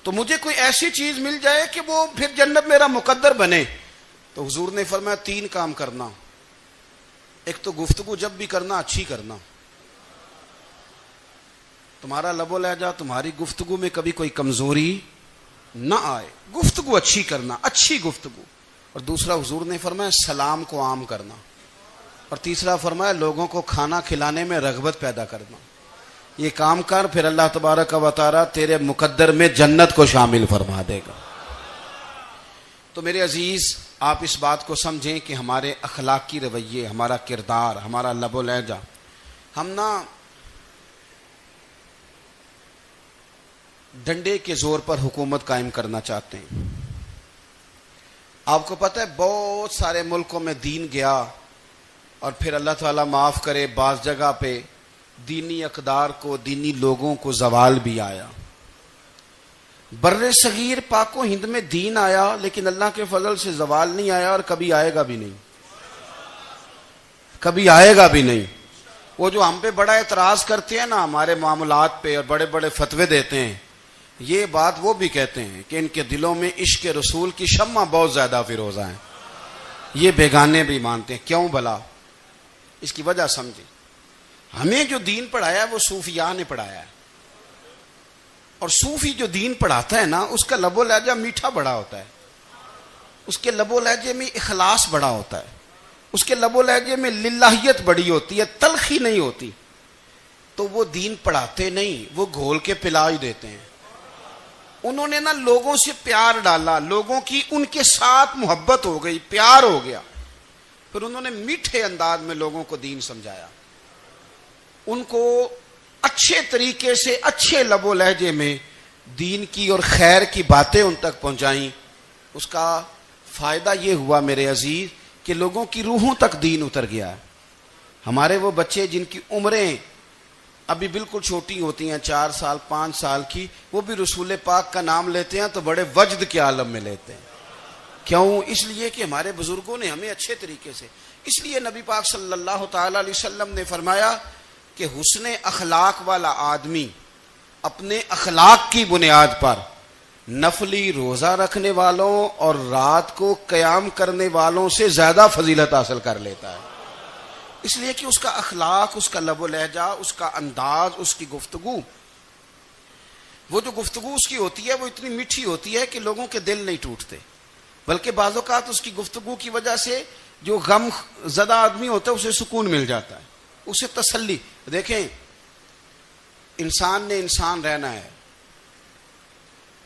[SPEAKER 1] تو مجھے کوئی ایسی چیز مل جائے کہ وہ پھر جنت میرا مقدر بنے. تو حضور نے فرمایا 3 کام کرنا. ایک تو گفتگو جب بھی کرنا اچھی کرنا. تمہارا لب و لہجہ تمہاری گفتگو میں کبھی کوئی کمزوری نہ آئے. گفتگو اچھی کرنا، اچھی گفتگو. اور دوسرا حضور نے فرمایا سلام کو عام کرنا. اور تیسرا فرمایا لوگوں کو کھانا کھلانے میں رغبت پیدا کرنا. یہ کام کر پھر اللہ تبارک و تعالی تیرے مقدر میں جنت کو شامل فرما دے گا. تو میرے عزیز آپ اس بات کو سمجھیں کہ ہمارے اخلاقی رویے، ہمارا کردار، ہمارا لب و لہجہ، ہم نا ڈنڈے کے زور پر حکومت قائم کرنا چاہتے ہیں. آپ کو پتہ ہے بہت سارے ملکوں میں دین گیا اور پھر اللہ تعالیٰ معاف کرے بعض جگہ پہ دینی اقدار کو، دینی لوگوں کو زوال بھی آیا. بر صغیر پاک و ہند میں دین آیا، لیکن اللہ کے فضل سے زوال نہیں آیا اور کبھی آئے گا بھی نہیں، کبھی آئے گا بھی نہیں. وہ جو ہم پہ بڑا اعتراض کرتے ہیں نا ہمارے معاملات پہ اور بڑے بڑے فتوے دیتے ہیں، یہ بات وہ بھی کہتے ہیں کہ ان کے دلوں میں عشق رسول کی شمع بہت زیادہ فیروزہ ہیں. یہ بیگانے بھی مانتے ہیں. کیوں بھلا؟ اس کی وجہ سمجھیں. ہمیں جو دین پڑھایا ہے وہ صوفیاء نے پڑھایا ہے، اور صوفی جو دین پڑھاتا ہے نا اس کا لب و لہجہ میٹھا بڑا ہوتا ہے، اس کے لب و لہجے میں اخلاص بڑا ہوتا ہے، اس کے لب و لہجے میں للہیت بڑی ہوتی ہے، تلخی نہیں ہوتی. تو وہ دین پڑھاتے نہیں، وہ گھول کے پلا ہی دیتے ہیں. انہوں نے نا لوگوں سے پیار ڈالا، لوگوں کی ان کے ساتھ محبت ہو گئی، پیار ہو گیا، پھر انہوں نے میٹھے انداز میں لوگوں کو دین سمجھایا، ان کو اچھے طریقے سے اچھے لب و لہجے میں دین کی اور خیر کی باتیں ان تک پہنچائیں. اس کا فائدہ یہ ہوا میرے عزیز کہ لوگوں کی روحوں تک دین اتر گیا ہے. ہمارے وہ بچے جن کی عمریں ابھی بالکل چھوٹی ہوتی ہیں، 4 سال 5 سال کی، وہ بھی رسول پاک کا نام لیتے ہیں تو بڑے وجد کے عالم میں لیتے ہیں. کیوں؟ اس لیے کہ ہمارے بزرگوں نے ہمیں اچھے طریقے سے، اس لیے نبی پاک صلی اللہ تعالی علیہ وسلم نے فرمایا کہ حسن اخلاق والا آدمی اپنے اخلاق کی بنیاد پر نفلی روزہ رکھنے والوں اور رات کو قیام کرنے والوں سے زیادہ فضیلت حاصل کر لیتا ہے. اس لیے کہ اس کا اخلاق، اس کا لب و لہجہ، اس کا انداز، اس کی گفتگو، وہ جو گفتگو اس کی ہوتی ہے وہ اتنی میٹھی ہوتی ہے کہ لوگوں کے دل نہیں ٹوٹتے، بلکہ بعض اوقات اس کی گفتگو کی وجہ سے جو غم زدہ آدمی ہوتا ہے اسے سکون مل جاتا ہے، اسے تسلی. دیکھیں، انسان نے انسان رہنا ہے،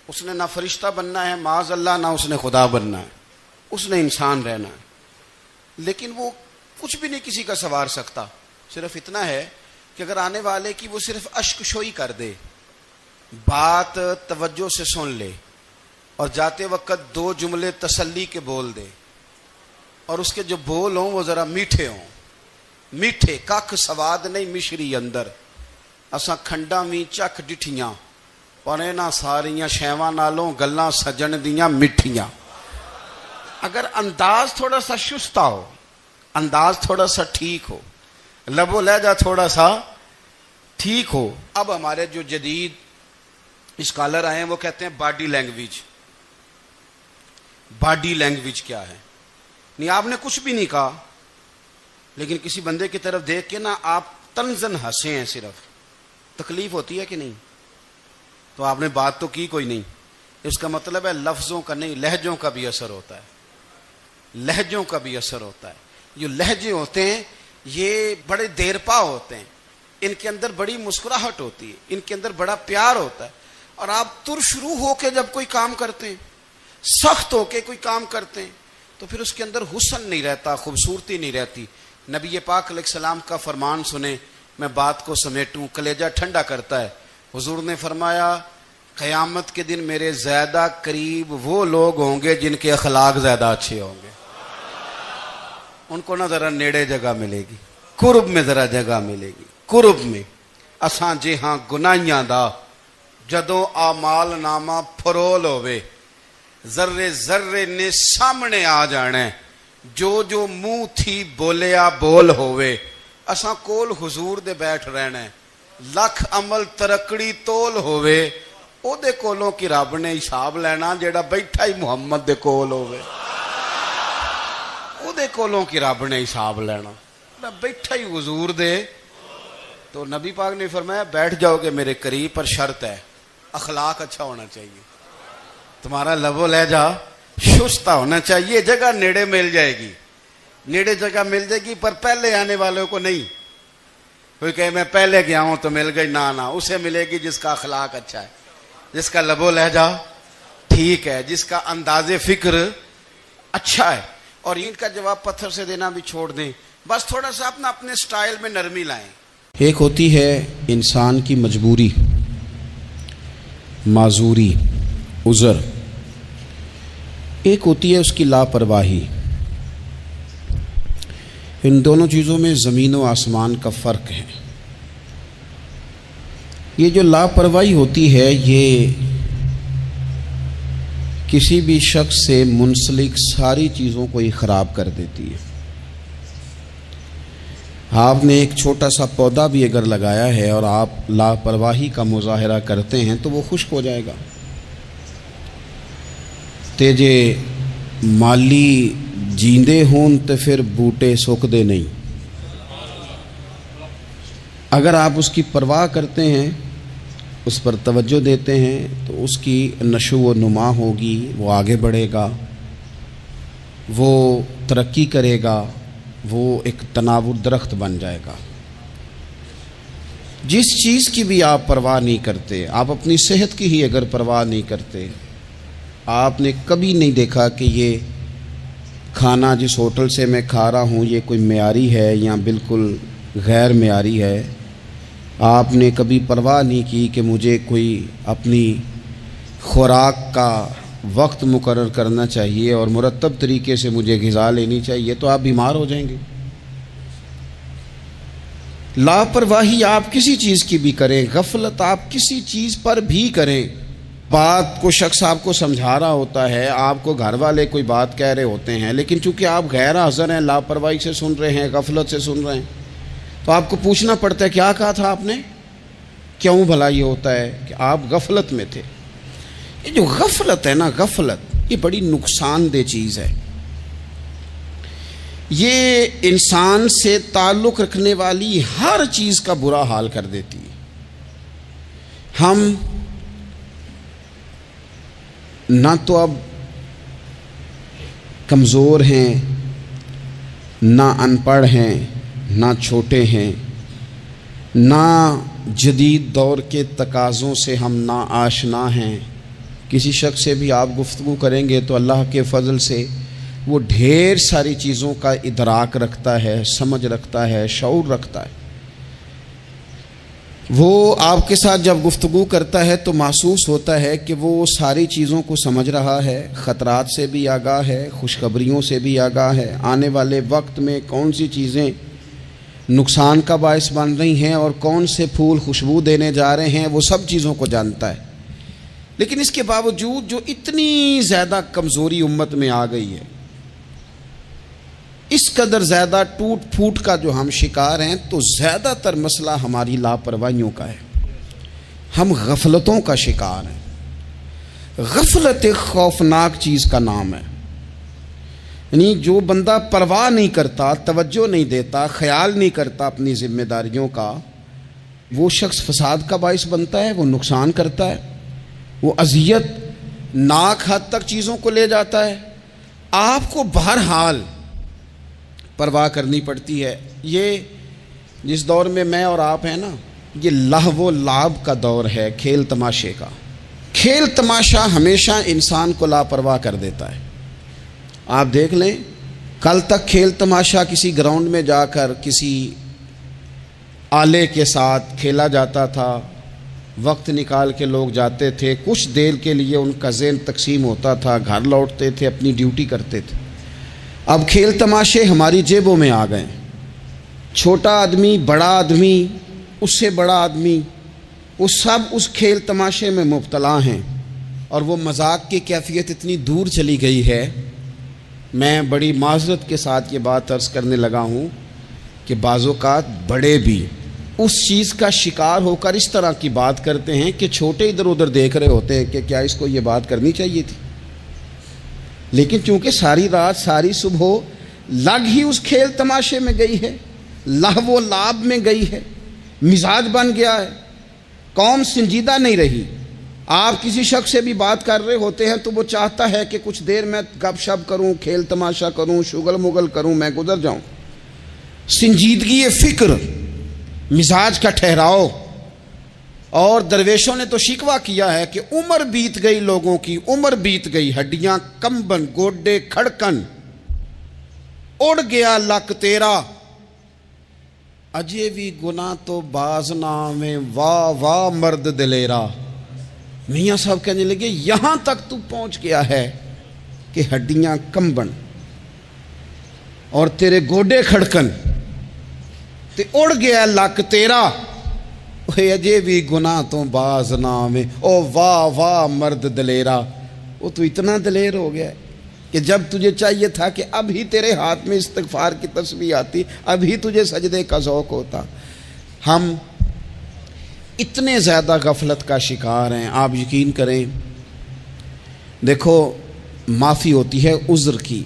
[SPEAKER 1] اس نے نہ فرشتہ بننا ہے معاذ اللہ، نہ اس نے خدا بننا ہے، اس نے انسان رہنا ہے. لیکن وہ کچھ بھی نہیں کسی کا سنوار سکتا، صرف اتنا ہے کہ اگر آنے والے کی وہ صرف اشک شوئی کر دے، بات توجہ سے سن لے اور جاتے وقت 2 جملے تسلی کے بول دے، اور اس کے جو بول ہوں وہ ذرا میٹھے ہوں، میٹھے، ککھ سواد نہیں مشری اندر، اساں کھنڈاں وی چکھ ڈٹھیاں پر انہاں ساریاں شیواں نالوں گلاں سجن دیاں مٹھیاں. اگر انداز تھوڑا سا شستہ ہو، انداز تھوڑا سا ٹھیک ہو، لب و لہجہ تھوڑا سا ٹھیک ہو. اب ہمارے جو جدید اسکالر آئے ہیں وہ کہتے ہیں باڈی لینگویج. باڈی لینگویج کیا ہے؟ نہیں، آپ نے کچھ بھی نہیں کہا، لیکن کسی بندے کی طرف دیکھ کے نا آپ تنزن ہنسے ہیں، صرف تکلیف ہوتی ہے کہ نہیں؟ تو آپ نے بات تو کی کوئی نہیں. اس کا مطلب ہے لفظوں کا نہیں، لہجوں کا بھی اثر ہوتا ہے، لہجوں کا بھی اثر ہوتا ہے. جو لہجے ہوتے ہیں یہ بڑے دیر پا ہوتے ہیں، ان کے اندر بڑی مسکراہٹ ہوتی ہے، ان کے اندر بڑا پیار ہوتا ہے. اور آپ ترشروح ہو کے جب کوئی کام کرتے ہیں، سخت ہو کے کوئی کام کرتے ہیں، تو پھر اس کے اندر حسن نہیں رہتا، خوبصورتی نہیں رہتی. نبی پاک علیہ السلام کا فرمان سنیں، میں بات کو سمیٹوں، کلیجہ ٹھنڈا کرتا ہے. حضور نے فرمایا قیامت کے دن میرے زیادہ قریب وہ لوگ ہوں گے جن کے اخلاق زیادہ اچھے ہوں گے. ان کو نہ ذرا نیڑے جگہ ملے گی، قرب میں ذرا جگہ ملے گی، قرب میں. اساں جے ہاں گناہیاں دا جدوں اعمال نامہ پھرول ہوئے، ذرے ذرے نے سامنے آ جانے، جو جو منہ تھی بولیا بول ہوئے. اساں کول حضور دے بیٹھ رہنا، لکھ عمل ترکڑی تول ہوئے، او دے کولوں کی رب نے حساب لینا جیڑا بیٹھا ہی محمد دے کول ہوئے. او دے کولوں کی رب نے حساب لینا بیٹھا ہی حضور دے. تو نبی پاک نے فرمایا بیٹھ جاؤ گے میرے قریب، پر شرط ہے اخلاق اچھا ہونا چاہیے، تمہارا لب و لہجہ شستہ ہونا چاہیے. جگہ نیڑے مل جائے گی، نیڑے جگہ مل جائے گی، پر پہلے آنے والوں کو نہیں. کوئی کہے میں پہلے گیا ہوں تو مل گئی، نہ اسے ملے گی جس کا اخلاق اچھا ہے، جس کا لب و لہجہ ٹھیک ہے، جس کا انداز فکر اچھا ہے. اور ان کا جواب پتھر سے دینا بھی چھوڑ دیں، بس تھوڑا سا اپنے سٹائل میں نرمی لائیں. ایک ہوتی ہے انسان کی مجبوری، معذوری، عذر، ایک ہوتی ہے اس کی لاپرواہی. ان دونوں چیزوں میں زمین و آسمان کا فرق ہے. یہ جو لاپرواہی ہوتی ہے یہ کسی بھی شخص سے منسلک ساری چیزوں کو ہی خراب کر دیتی ہے۔ آپ نے ایک چھوٹا سا پودا بھی اگر لگایا ہے اور آپ لاپرواہی کا مظاہرہ کرتے ہیں تو وہ خشک ہو جائے گا۔ تے جے مالی جیندے ہون تے پھر بوٹے سوک دے نہیں۔ اگر آپ اس کی پرواہ کرتے ہیں، اس پر توجہ دیتے ہیں تو اس کی نشو و نما ہوگی، وہ آگے بڑھے گا، وہ ترقی کرے گا، وہ ایک تناور درخت بن جائے گا۔ جس چیز کی بھی آپ پرواہ نہیں کرتے، آپ اپنی صحت کی ہی اگر پرواہ نہیں کرتے، آپ نے کبھی نہیں دیکھا کہ یہ کھانا جس ہوٹل سے میں کھا رہا ہوں یہ کوئی معیاری ہے یا بالکل غیر معیاری ہے، آپ نے کبھی پرواہ نہیں کی کہ مجھے کوئی اپنی خوراک کا وقت مقرر کرنا چاہیے اور مرتب طریقے سے مجھے غذا لینی چاہیے، تو آپ بیمار ہو جائیں گے۔ لاپرواہی آپ کسی چیز کی بھی کریں، غفلت آپ کسی چیز پر بھی کریں، بات کو شخص آپ کو سمجھا رہا ہوتا ہے، آپ کو گھر والے کوئی بات کہہ رہے ہوتے ہیں، لیکن چونکہ آپ غیر حاضر ہیں، لاپرواہی سے سن رہے ہیں، غفلت سے سن رہے ہیں، تو آپ کو پوچھنا پڑتا ہے کیا کہا تھا آپ نے؟ کیوں بھلا یہ ہوتا ہے کہ آپ غفلت میں تھے؟ یہ جو غفلت ہے نا، غفلت یہ بڑی نقصان دہ چیز ہے، یہ انسان سے تعلق رکھنے والی ہر چیز کا برا حال کر دیتی ہے۔ ہم نہ تو اب کمزور ہیں، نہ ان پڑھ ہیں، نہ چھوٹے ہیں، نہ جدید دور کے تقاضوں سے ہم نا آشنا ہیں۔ کسی شخص سے بھی آپ گفتگو کریں گے تو اللہ کے فضل سے وہ ڈھیر ساری چیزوں کا ادراک رکھتا ہے، سمجھ رکھتا ہے، شعور رکھتا ہے۔ وہ آپ کے ساتھ جب گفتگو کرتا ہے تو محسوس ہوتا ہے کہ وہ ساری چیزوں کو سمجھ رہا ہے، خطرات سے بھی آگاہ ہے، خوشخبریوں سے بھی آگاہ ہے، آنے والے وقت میں کون سی چیزیں نقصان کا باعث بن رہی ہیں اور کون سے پھول خوشبو دینے جا رہے ہیں، وہ سب چیزوں کو جانتا ہے۔ لیکن اس کے باوجود جو اتنی زیادہ کمزوری امت میں آ گئی ہے، اس قدر زیادہ ٹوٹ پھوٹ کا جو ہم شکار ہیں، تو زیادہ تر مسئلہ ہماری لاپرواہیوں کا ہے، ہم غفلتوں کا شکار ہیں۔ غفلت ایک خوفناک چیز کا نام ہے، یعنی جو بندہ پرواہ نہیں کرتا، توجہ نہیں دیتا، خیال نہیں کرتا اپنی ذمہ داریوں کا، وہ شخص فساد کا باعث بنتا ہے، وہ نقصان کرتا ہے، وہ اذیت ناک حد تک چیزوں کو لے جاتا ہے۔ آپ کو بہرحال پرواہ کرنی پڑتی ہے۔ یہ جس دور میں میں اور آپ ہیں نا، یہ لہو و لعب کا دور ہے، کھیل تماشے کا۔ کھیل تماشا ہمیشہ انسان کو لاپرواہ کر دیتا ہے۔ آپ دیکھ لیں، کل تک کھیل تماشا کسی گراؤنڈ میں جا کر کسی آلے کے ساتھ کھیلا جاتا تھا، وقت نکال کے لوگ جاتے تھے، کچھ دیر کے لیے ان کا ذہن تقسیم ہوتا تھا، گھر لوٹتے تھے، اپنی ڈیوٹی کرتے تھے۔ اب کھیل تماشے ہماری جیبوں میں آ گئے، چھوٹا آدمی، بڑا آدمی، اس سے بڑا آدمی، وہ سب اس کھیل تماشے میں مبتلا ہیں، اور وہ مذاق کی کیفیت اتنی دور چلی گئی ہے، میں بڑی معذرت کے ساتھ یہ بات عرض کرنے لگا ہوں کہ بعض اوقات بڑے بھی اس چیز کا شکار ہو کر اس طرح کی بات کرتے ہیں کہ چھوٹے ادھر ادھر دیکھ رہے ہوتے ہیں کہ کیا اس کو یہ بات کرنی چاہیے تھی، لیکن چونکہ ساری رات ساری صبح لگ ہی اس کھیل تماشے میں گئی ہے، لہو و لعب میں گئی ہے، مزاج بن گیا ہے، قوم سنجیدہ نہیں رہی۔ آپ کسی شخص سے بھی بات کر رہے ہوتے ہیں تو وہ چاہتا ہے کہ کچھ دیر میں گپ شپ کروں، کھیل تماشا کروں، شغل مغل کروں، میں گزر جاؤں۔ سنجیدگی فکر، مزاج کا ٹھہراؤ۔ اور درویشوں نے تو شکوہ کیا ہے کہ عمر بیت گئی، لوگوں کی عمر بیت گئی، ہڈیاں کمبن، گوڈے کھڑکن، اڑ گیا لک تیرا، اجے بھی گناہ تو باز نہ میں، واہ واہ مرد دلیرا۔ میاں صاحب کہنے لگے یہاں تک تو پہنچ گیا ہے کہ ہڈیاں کمبن اور تیرے گوڈے کھڑکن تے اڑ گیا لک تیرا، اجے بھی گناہ تو باز نام ہے، او واہ واہ مرد دلیرا۔ وہ تو اتنا دلیر ہو گیا ہے کہ جب تجھے چاہیے تھا کہ اب ہی تیرے ہاتھ میں استغفار کی تسبیح آتی، اب ہی تجھے سجدے کا ذوق ہوتا۔ ہم اتنے زیادہ غفلت کا شکار ہیں، آپ یقین کریں۔ دیکھو، معافی ہوتی ہے عذر کی،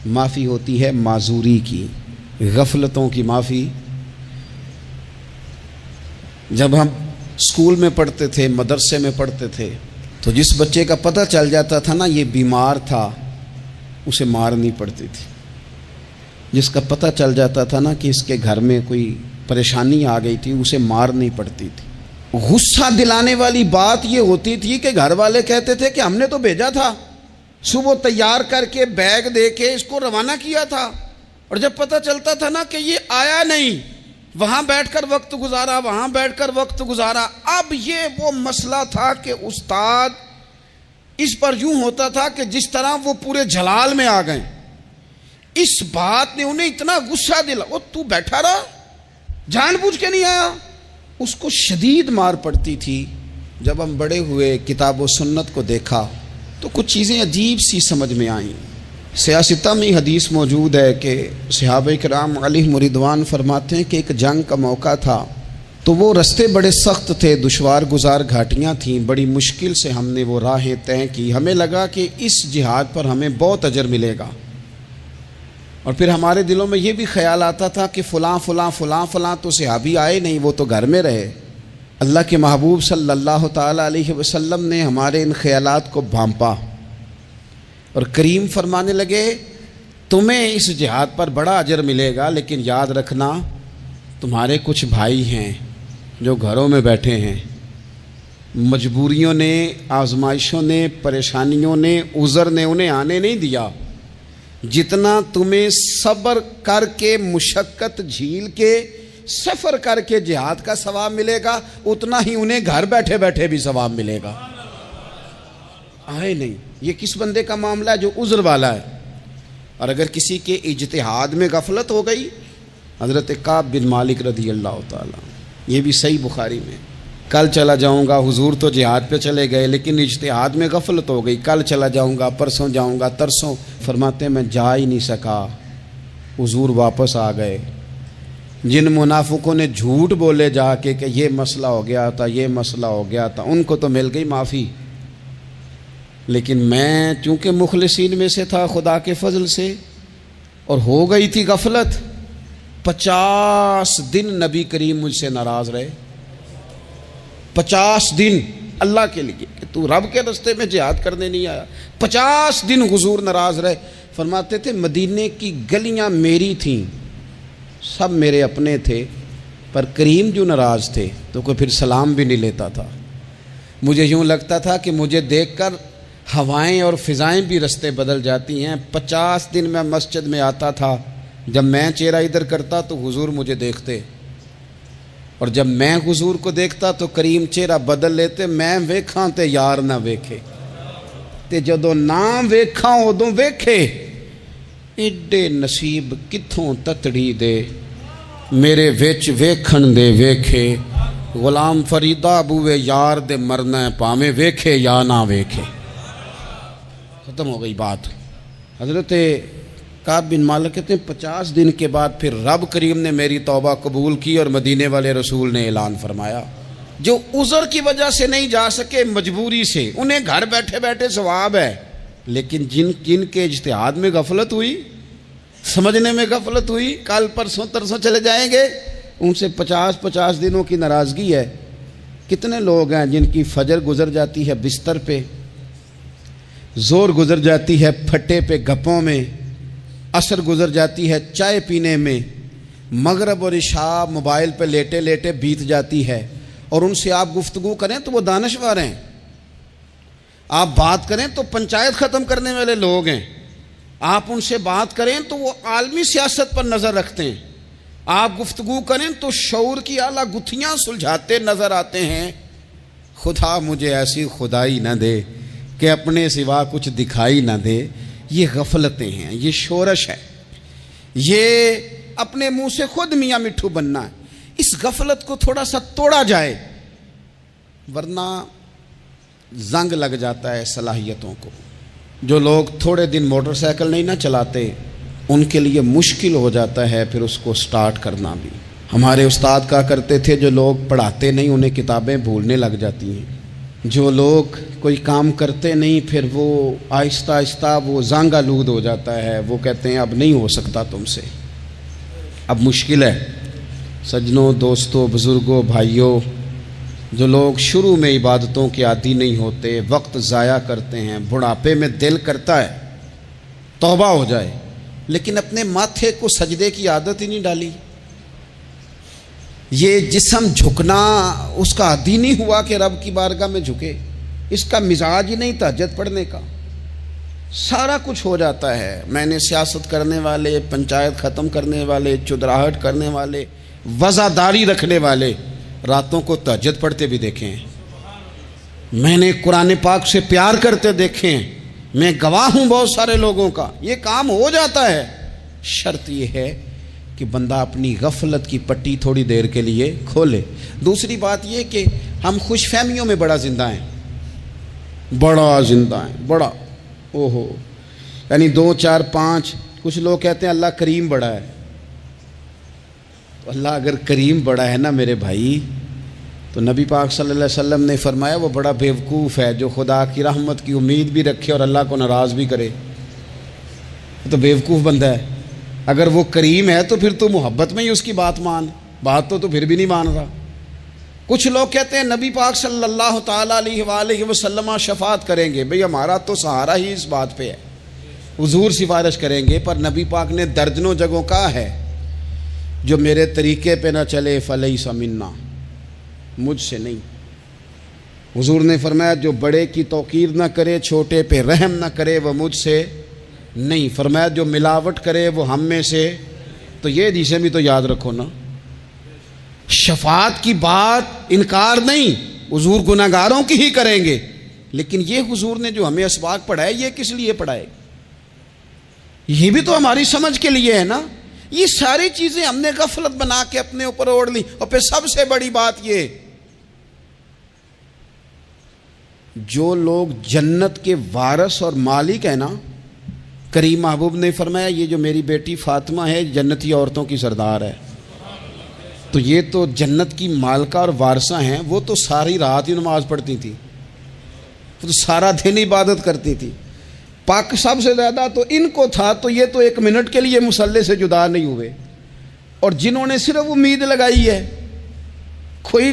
[SPEAKER 1] معافی ہوتی ہے معذوری کی، غفلتوں کی معافی۔ جب ہم اسکول میں پڑھتے تھے، مدرسے میں پڑھتے تھے، تو جس بچے کا پتہ چل جاتا تھا نا یہ بیمار تھا، اسے مار نہیں پڑتی تھی۔ جس کا پتہ چل جاتا تھا نا کہ اس کے گھر میں کوئی پریشانی آ گئی تھی، اسے مار نہیں پڑتی تھی۔ غصہ دلانے والی بات یہ ہوتی تھی کہ گھر والے کہتے تھے کہ ہم نے تو بھیجا تھا، صبح تیار کر کے بیگ دے کے اس کو روانہ کیا تھا، اور جب پتہ چلتا تھا نا کہ یہ آیا نہیں، وہاں بیٹھ کر وقت گزارا، وہاں بیٹھ کر وقت گزارا۔ اب یہ وہ مسئلہ تھا کہ استاد اس پر یوں ہوتا تھا کہ جس طرح وہ پورے جلال میں آ گئے۔ اس بات نے انہیں اتنا غصہ دلا، وہ تو بیٹھا رہا، جان بوجھ کے نہیں آیا۔ اس کو شدید مار پڑتی تھی۔ جب ہم بڑے ہوئے، کتاب و سنت کو دیکھا تو کچھ چیزیں عجیب سی سمجھ میں آئیں۔ سیاستہ میں حدیث موجود ہے کہ صحابہ کرام علیہم رضوان فرماتے ہیں کہ ایک جنگ کا موقع تھا، تو وہ رستے بڑے سخت تھے، دشوار گزار گھاٹیاں تھیں، بڑی مشکل سے ہم نے وہ راہیں طے کی۔ ہمیں لگا کہ اس جہاد پر ہمیں بہت اجر ملے گا، اور پھر ہمارے دلوں میں یہ بھی خیال آتا تھا کہ فلاں فلاں فلاں فلاں تو صحابی آئے نہیں، وہ تو گھر میں رہے۔ اللہ کے محبوب صلی اللہ تعالیٰ علیہ وسلم نے ہمارے ان خیالات کو بھانپا اور کریم فرمانے لگے تمہیں اس جہاد پر بڑا اجر ملے گا، لیکن یاد رکھنا تمہارے کچھ بھائی ہیں جو گھروں میں بیٹھے ہیں، مجبوریوں نے، آزمائشوں نے، پریشانیوں نے، عذر نے انہیں آنے نہیں دیا۔ جتنا تمہیں صبر کر کے، مشقت جھیل کے، سفر کر کے جہاد کا ثواب ملے گا، اتنا ہی انہیں گھر بیٹھے بیٹھے بھی ثواب ملے گا۔ آئے نہیں۔ یہ کس بندے کا معاملہ ہے؟ جو عذر والا ہے۔ اور اگر کسی کے اجتہاد میں غفلت ہو گئی، حضرت کعب بن مالک رضی اللہ تعالیٰ، یہ بھی صحیح بخاری میں، کل چلا جاؤں گا، حضور تو جہاد پہ چلے گئے لیکن اجتہاد میں غفلت ہو گئی، کل چلا جاؤں گا، پرسوں جاؤں گا، ترسوں، فرماتے میں جا ہی نہیں سکا، حضور واپس آ گئے۔ جن منافقوں نے جھوٹ بولے جا کے کہ یہ مسئلہ ہو گیا تھا، یہ مسئلہ ہو گیا تھا، ان کو تو مل گئی معافی، لیکن میں چونکہ مخلصین میں سے تھا خدا کے فضل سے، اور ہو گئی تھی غفلت، 50 دن نبی کریم مجھ سے ناراض رہے۔ 50 دن اللہ کے لیے کہ تو رب کے راستے میں جہاد کرنے نہیں آیا، 50 دن حضور ناراض رہے۔ فرماتے تھے مدینے کی گلیاں میری تھیں، سب میرے اپنے تھے، پر کریم جو ناراض تھے تو کوئی پھر سلام بھی نہیں لیتا تھا۔ مجھے یوں لگتا تھا کہ مجھے دیکھ کر ہوائیں اور فضائیں بھی رستے بدل جاتی ہیں۔ 50 دن میں مسجد میں آتا تھا، جب میں چہرہ ادھر کرتا تو حضور مجھے دیکھتے، اور جب میں حضور کو دیکھتا تو کریم چہرہ بدل لیتے، میں ویکھاں تے یار نہ ویکھے، تے جدوں نہ ویکھاں ادوں ویکھے، ایڈے نصیب کتھوں تتڑی دے، میرے وچ ویکھن دے ویکھے، غلام فریدہ بوئے یار دے مرنا پاویں ویکھے یا نہ ویکھے۔ ختم ہو گئی بات۔ حضرت کعب بن مالک کہتے ہیں 50 دن کے بعد پھر رب کریم نے میری توبہ قبول کی، اور مدینے والے رسول نے اعلان فرمایا جو عذر کی وجہ سے نہیں جا سکے، مجبوری سے، انہیں گھر بیٹھے بیٹھے ثواب ہے، لیکن جن کے اجتہاد میں غفلت ہوئی، سمجھنے میں غفلت ہوئی، کل پرسوں ترسوں چلے جائیں گے، ان سے 50 دنوں کی ناراضگی ہے۔ کتنے لوگ ہیں جن کی فجر گزر جاتی ہے بستر پہ، زور گزر جاتی ہے پھٹے پہ گپوں میں، عصر گزر جاتی ہے چائے پینے میں، مغرب اور عشاء موبائل پہ لیٹے لیٹے بیت جاتی ہے، اور ان سے آپ گفتگو کریں تو وہ دانشور ہیں، آپ بات کریں تو پنچایت ختم کرنے والے لوگ ہیں، آپ ان سے بات کریں تو وہ عالمی سیاست پر نظر رکھتے ہیں، آپ گفتگو کریں تو شعور کی اعلیٰ گتھیاں سلجھاتے نظر آتے ہیں۔ خدا مجھے ایسی خدائی نہ دے کہ اپنے سوا کچھ دکھائی نہ دے۔ یہ غفلتیں ہیں، یہ شورش ہے، یہ اپنے منہ سے خود میاں مٹھو بننا ہے۔ اس غفلت کو تھوڑا سا توڑا جائے، ورنہ زنگ لگ جاتا ہے صلاحیتوں کو۔ جو لوگ تھوڑے دن موٹر سائیکل نہیں نہ چلاتے، ان کے لیے مشکل ہو جاتا ہے پھر اس کو سٹارٹ کرنا بھی۔ ہمارے استاد کہا کرتے تھے جو لوگ پڑھاتے نہیں انہیں کتابیں بھولنے لگ جاتی ہیں، جو لوگ کوئی کام کرتے نہیں پھر وہ آہستہ آہستہ وہ زنگ آلود ہو جاتا ہے، وہ کہتے ہیں اب نہیں ہو سکتا تم سے، اب مشکل ہے۔ سجنوں، دوستوں، بزرگوں، بھائیوں، جو لوگ شروع میں عبادتوں کے عادی نہیں ہوتے، وقت ضائع کرتے ہیں، بڑھاپے میں دل کرتا ہے توبہ ہو جائے، لیکن اپنے ماتھے کو سجدے کی عادت ہی نہیں ڈالی۔ یہ جسم جھکنا اس کا عادی نہیں ہوا کہ رب کی بارگاہ میں جھکے، اس کا مزاج ہی نہیں تہجد پڑھنے کا، سارا کچھ ہو جاتا ہے۔ میں نے سیاست کرنے والے، پنچایت ختم کرنے والے، چودراہٹ کرنے والے، وزاداری رکھنے والے راتوں کو تہجد پڑھتے بھی دیکھے ہیں، میں نے قرآن پاک سے پیار کرتے دیکھے ہیں، میں گواہ ہوں بہت سارے لوگوں کا، یہ کام ہو جاتا ہے۔ شرط یہ ہے کہ بندہ اپنی غفلت کی پٹی تھوڑی دیر کے لیے کھولے۔ دوسری بات یہ کہ ہم خوش فہمیوں میں بڑا زندہ ہیں، بڑا اوہو، یعنی 2 4 5، کچھ لوگ کہتے ہیں اللہ کریم بڑا ہے۔ اللہ اگر کریم بڑا ہے نا میرے بھائی، تو نبی پاک صلی اللہ علیہ وسلم نے فرمایا وہ بڑا بیوقوف ہے جو خدا کی رحمت کی امید بھی رکھے اور اللہ کو ناراض بھی کرے، تو بیوقوف بندہ ہے۔ اگر وہ کریم ہے تو پھر تو محبت میں ہی اس کی بات مان، بات تو پھر بھی نہیں مان رہا۔ کچھ لوگ کہتے ہیں نبی پاک صلی اللہ تعالیٰ علیہ وآلہ وسلم شفاعت کریں گے، بھئی ہمارا تو سہارا ہی اس بات پہ ہے، حضور سفارش کریں گے، پر نبی پاک نے درجنوں جگہوں کہا ہے جو میرے طریقے پہ نہ چلے فلیس منا، مجھ سے نہیں۔ حضور نے فرمایا جو بڑے کی توقیر نہ کرے، چھوٹے پہ رحم نہ کرے، وہ مجھ سے نہیں۔ فرمایا جو ملاوٹ کرے وہ ہم میں سے، تو یہ حدیثیں بھی تو یاد رکھو نا۔ شفاعت کی بات انکار نہیں، حضور گناہگاروں کی ہی کریں گے، لیکن یہ حضور نے جو ہمیں اسباق پڑھائے یہ کس لیے پڑھائے؟ یہ بھی تو ہماری سمجھ کے لیے ہے نا۔ یہ ساری چیزیں ہم نے غفلت بنا کے اپنے اوپر اوڑھ لی۔ اور پھر سب سے بڑی بات یہ، جو لوگ جنت کے وارث اور مالک ہیں نا، کریم محبوب نے فرمایا یہ جو میری بیٹی فاطمہ ہے جنتی عورتوں کی سردار ہے، تو یہ تو جنت کی مالکہ اور وارثہ ہیں، وہ تو ساری رات ہی نماز پڑھتی تھی، وہ تو سارا دن عبادت کرتی تھی۔ پاک سب سے زیادہ تو ان کو تھا، تو یہ تو 1 منٹ کے لیے مصلی سے جدا نہیں ہوئے۔ اور جنہوں نے صرف امید لگائی ہے، کوئی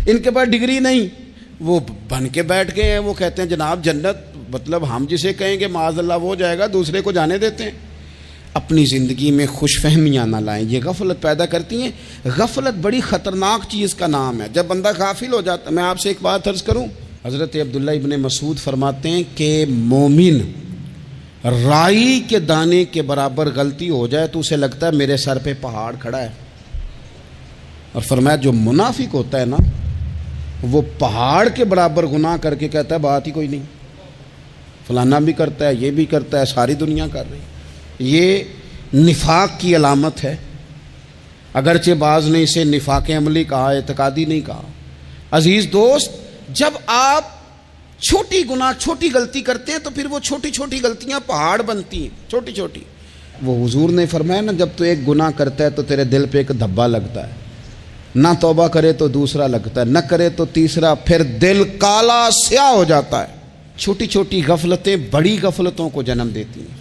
[SPEAKER 1] ان کے پاس ڈگری نہیں، وہ بن کے بیٹھ گئے ہیں، وہ کہتے ہیں جناب جنت مطلب ہم جسے کہیں گے معاذ اللہ وہ جائے گا، دوسرے کو جانے دیتے ہیں۔ اپنی زندگی میں خوش فہمیاں نہ لائیں، یہ غفلت پیدا کرتی ہیں۔ غفلت بڑی خطرناک چیز کا نام ہے۔ جب بندہ غافل ہو جاتا، میں آپ سے ایک بات عرض کروں، حضرت عبداللہ ابن مسعود فرماتے ہیں کہ مومن رائی کے دانے کے برابر غلطی ہو جائے تو اسے لگتا ہے میرے سر پہ پہاڑ کھڑا ہے، اور فرمایا جو منافق ہوتا ہے نا وہ پہاڑ کے برابر گناہ کر کے کہتا ہے بات ہی کوئی نہیں، فلانا بھی کرتا ہے، یہ بھی کرتا ہے، ساری دنیا کر رہی ہے۔ یہ نفاق کی علامت ہے، اگرچہ بعض نے اسے نفاق عملی کہا، اعتقادی نہیں کہا۔ عزیز دوست، جب آپ چھوٹی گناہ چھوٹی غلطی کرتے ہیں تو پھر وہ چھوٹی چھوٹی غلطیاں پہاڑ بنتی ہیں، چھوٹی چھوٹی۔ وہ حضور نے فرمایا نا جب تو ایک گناہ کرتا ہے تو تیرے دل پہ ایک دھبا لگتا ہے، نہ توبہ کرے تو دوسرا لگتا ہے، نہ کرے تو تیسرا، پھر دل کالا سیاہ ہو جاتا ہے۔ چھوٹی چھوٹی غفلتیں بڑی غفلتوں کو جنم دیتی ہیں،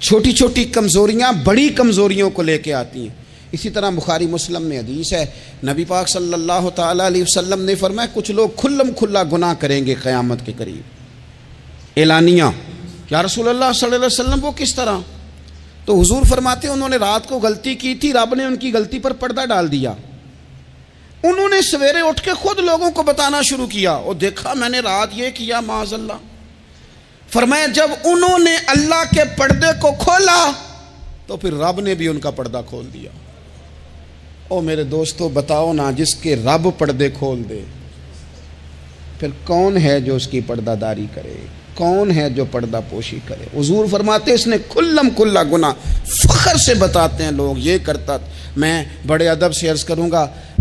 [SPEAKER 1] چھوٹی چھوٹی کمزوریاں بڑی کمزوریوں کو لے کے آتی ہیں۔ اسی طرح بخاری مسلم میں حدیث ہے، نبی پاک صلی اللہ تعالیٰ علیہ وسلم نے فرمایا کچھ لوگ کھلم کھلا گناہ کریں گے قیامت کے قریب، اعلانیہ۔ یا رسول اللہ صلی اللہ علیہ وسلم وہ کس طرح؟ تو حضور فرماتے ہیں انہوں نے رات کو غلطی کی تھی، رب نے ان کی غلطی پر پردہ ڈال دیا، انہوں نے سویرے اٹھ کے خود لوگوں کو بتانا شروع کیا، اور دیکھا میں نے رات یہ کیا معاذ اللہ۔ فرمایا جب انہوں نے اللہ کے پردے کو کھولا تو پھر رب نے بھی ان کا پردہ کھول دیا۔ او میرے دوستو بتاؤ نا، جس کے رب پردے کھول دے پھر کون ہے جو اس کی پردہ داری کرے، کون ہے جو پردہ پوشی کرے؟ حضور فرماتے اس نے کھلم کھلا گناہ، فخر سے بتاتے ہیں لوگ یہ کرتا۔ میں بڑے ادب سے عرض کروں گا،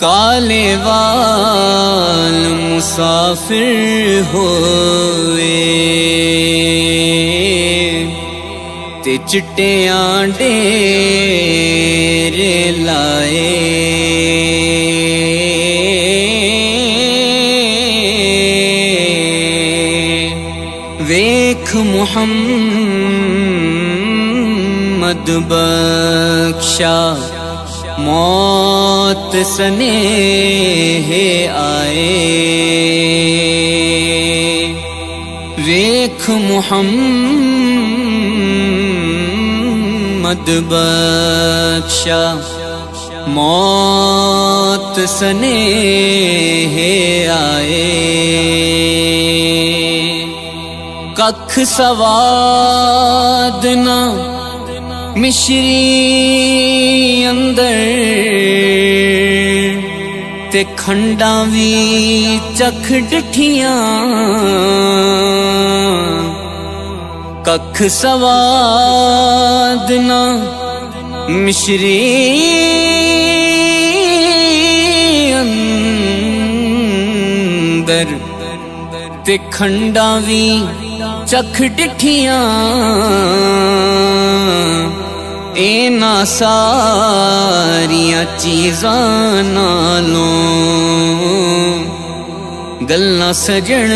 [SPEAKER 2] کالے وال مسافر ہوئے تے چٹیاں ڈیر لائے ویکھ محمد بخشا موت سنیہ آئے ویکھ محمد بخشا موت سنیہ آئے ککھ سواد نہ مشری اندر تے کھنڈاں وی چکھ ڈٹھیاں ککھ سواد نہ مشری اندر تے کھنڈاں وی چکھ ڈٹھیاں اینا ساریاں چیزاں نالوں گلاں سجن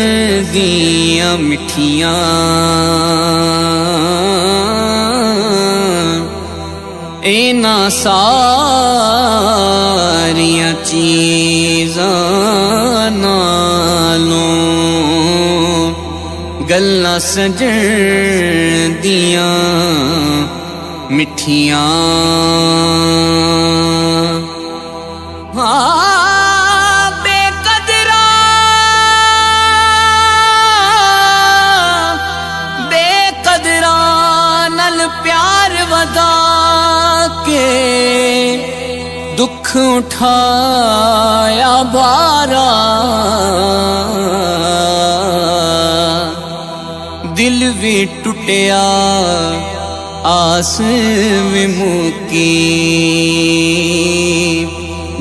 [SPEAKER 2] دیاں مٹھیاں اینا ساریاں چیزاں نالوں گلاں سجن دیاں مٹھیاں بے قدراں نال پیار ودا کے دکھ اٹھایا بارا دل بھی ٹوٹیا آس میں مکی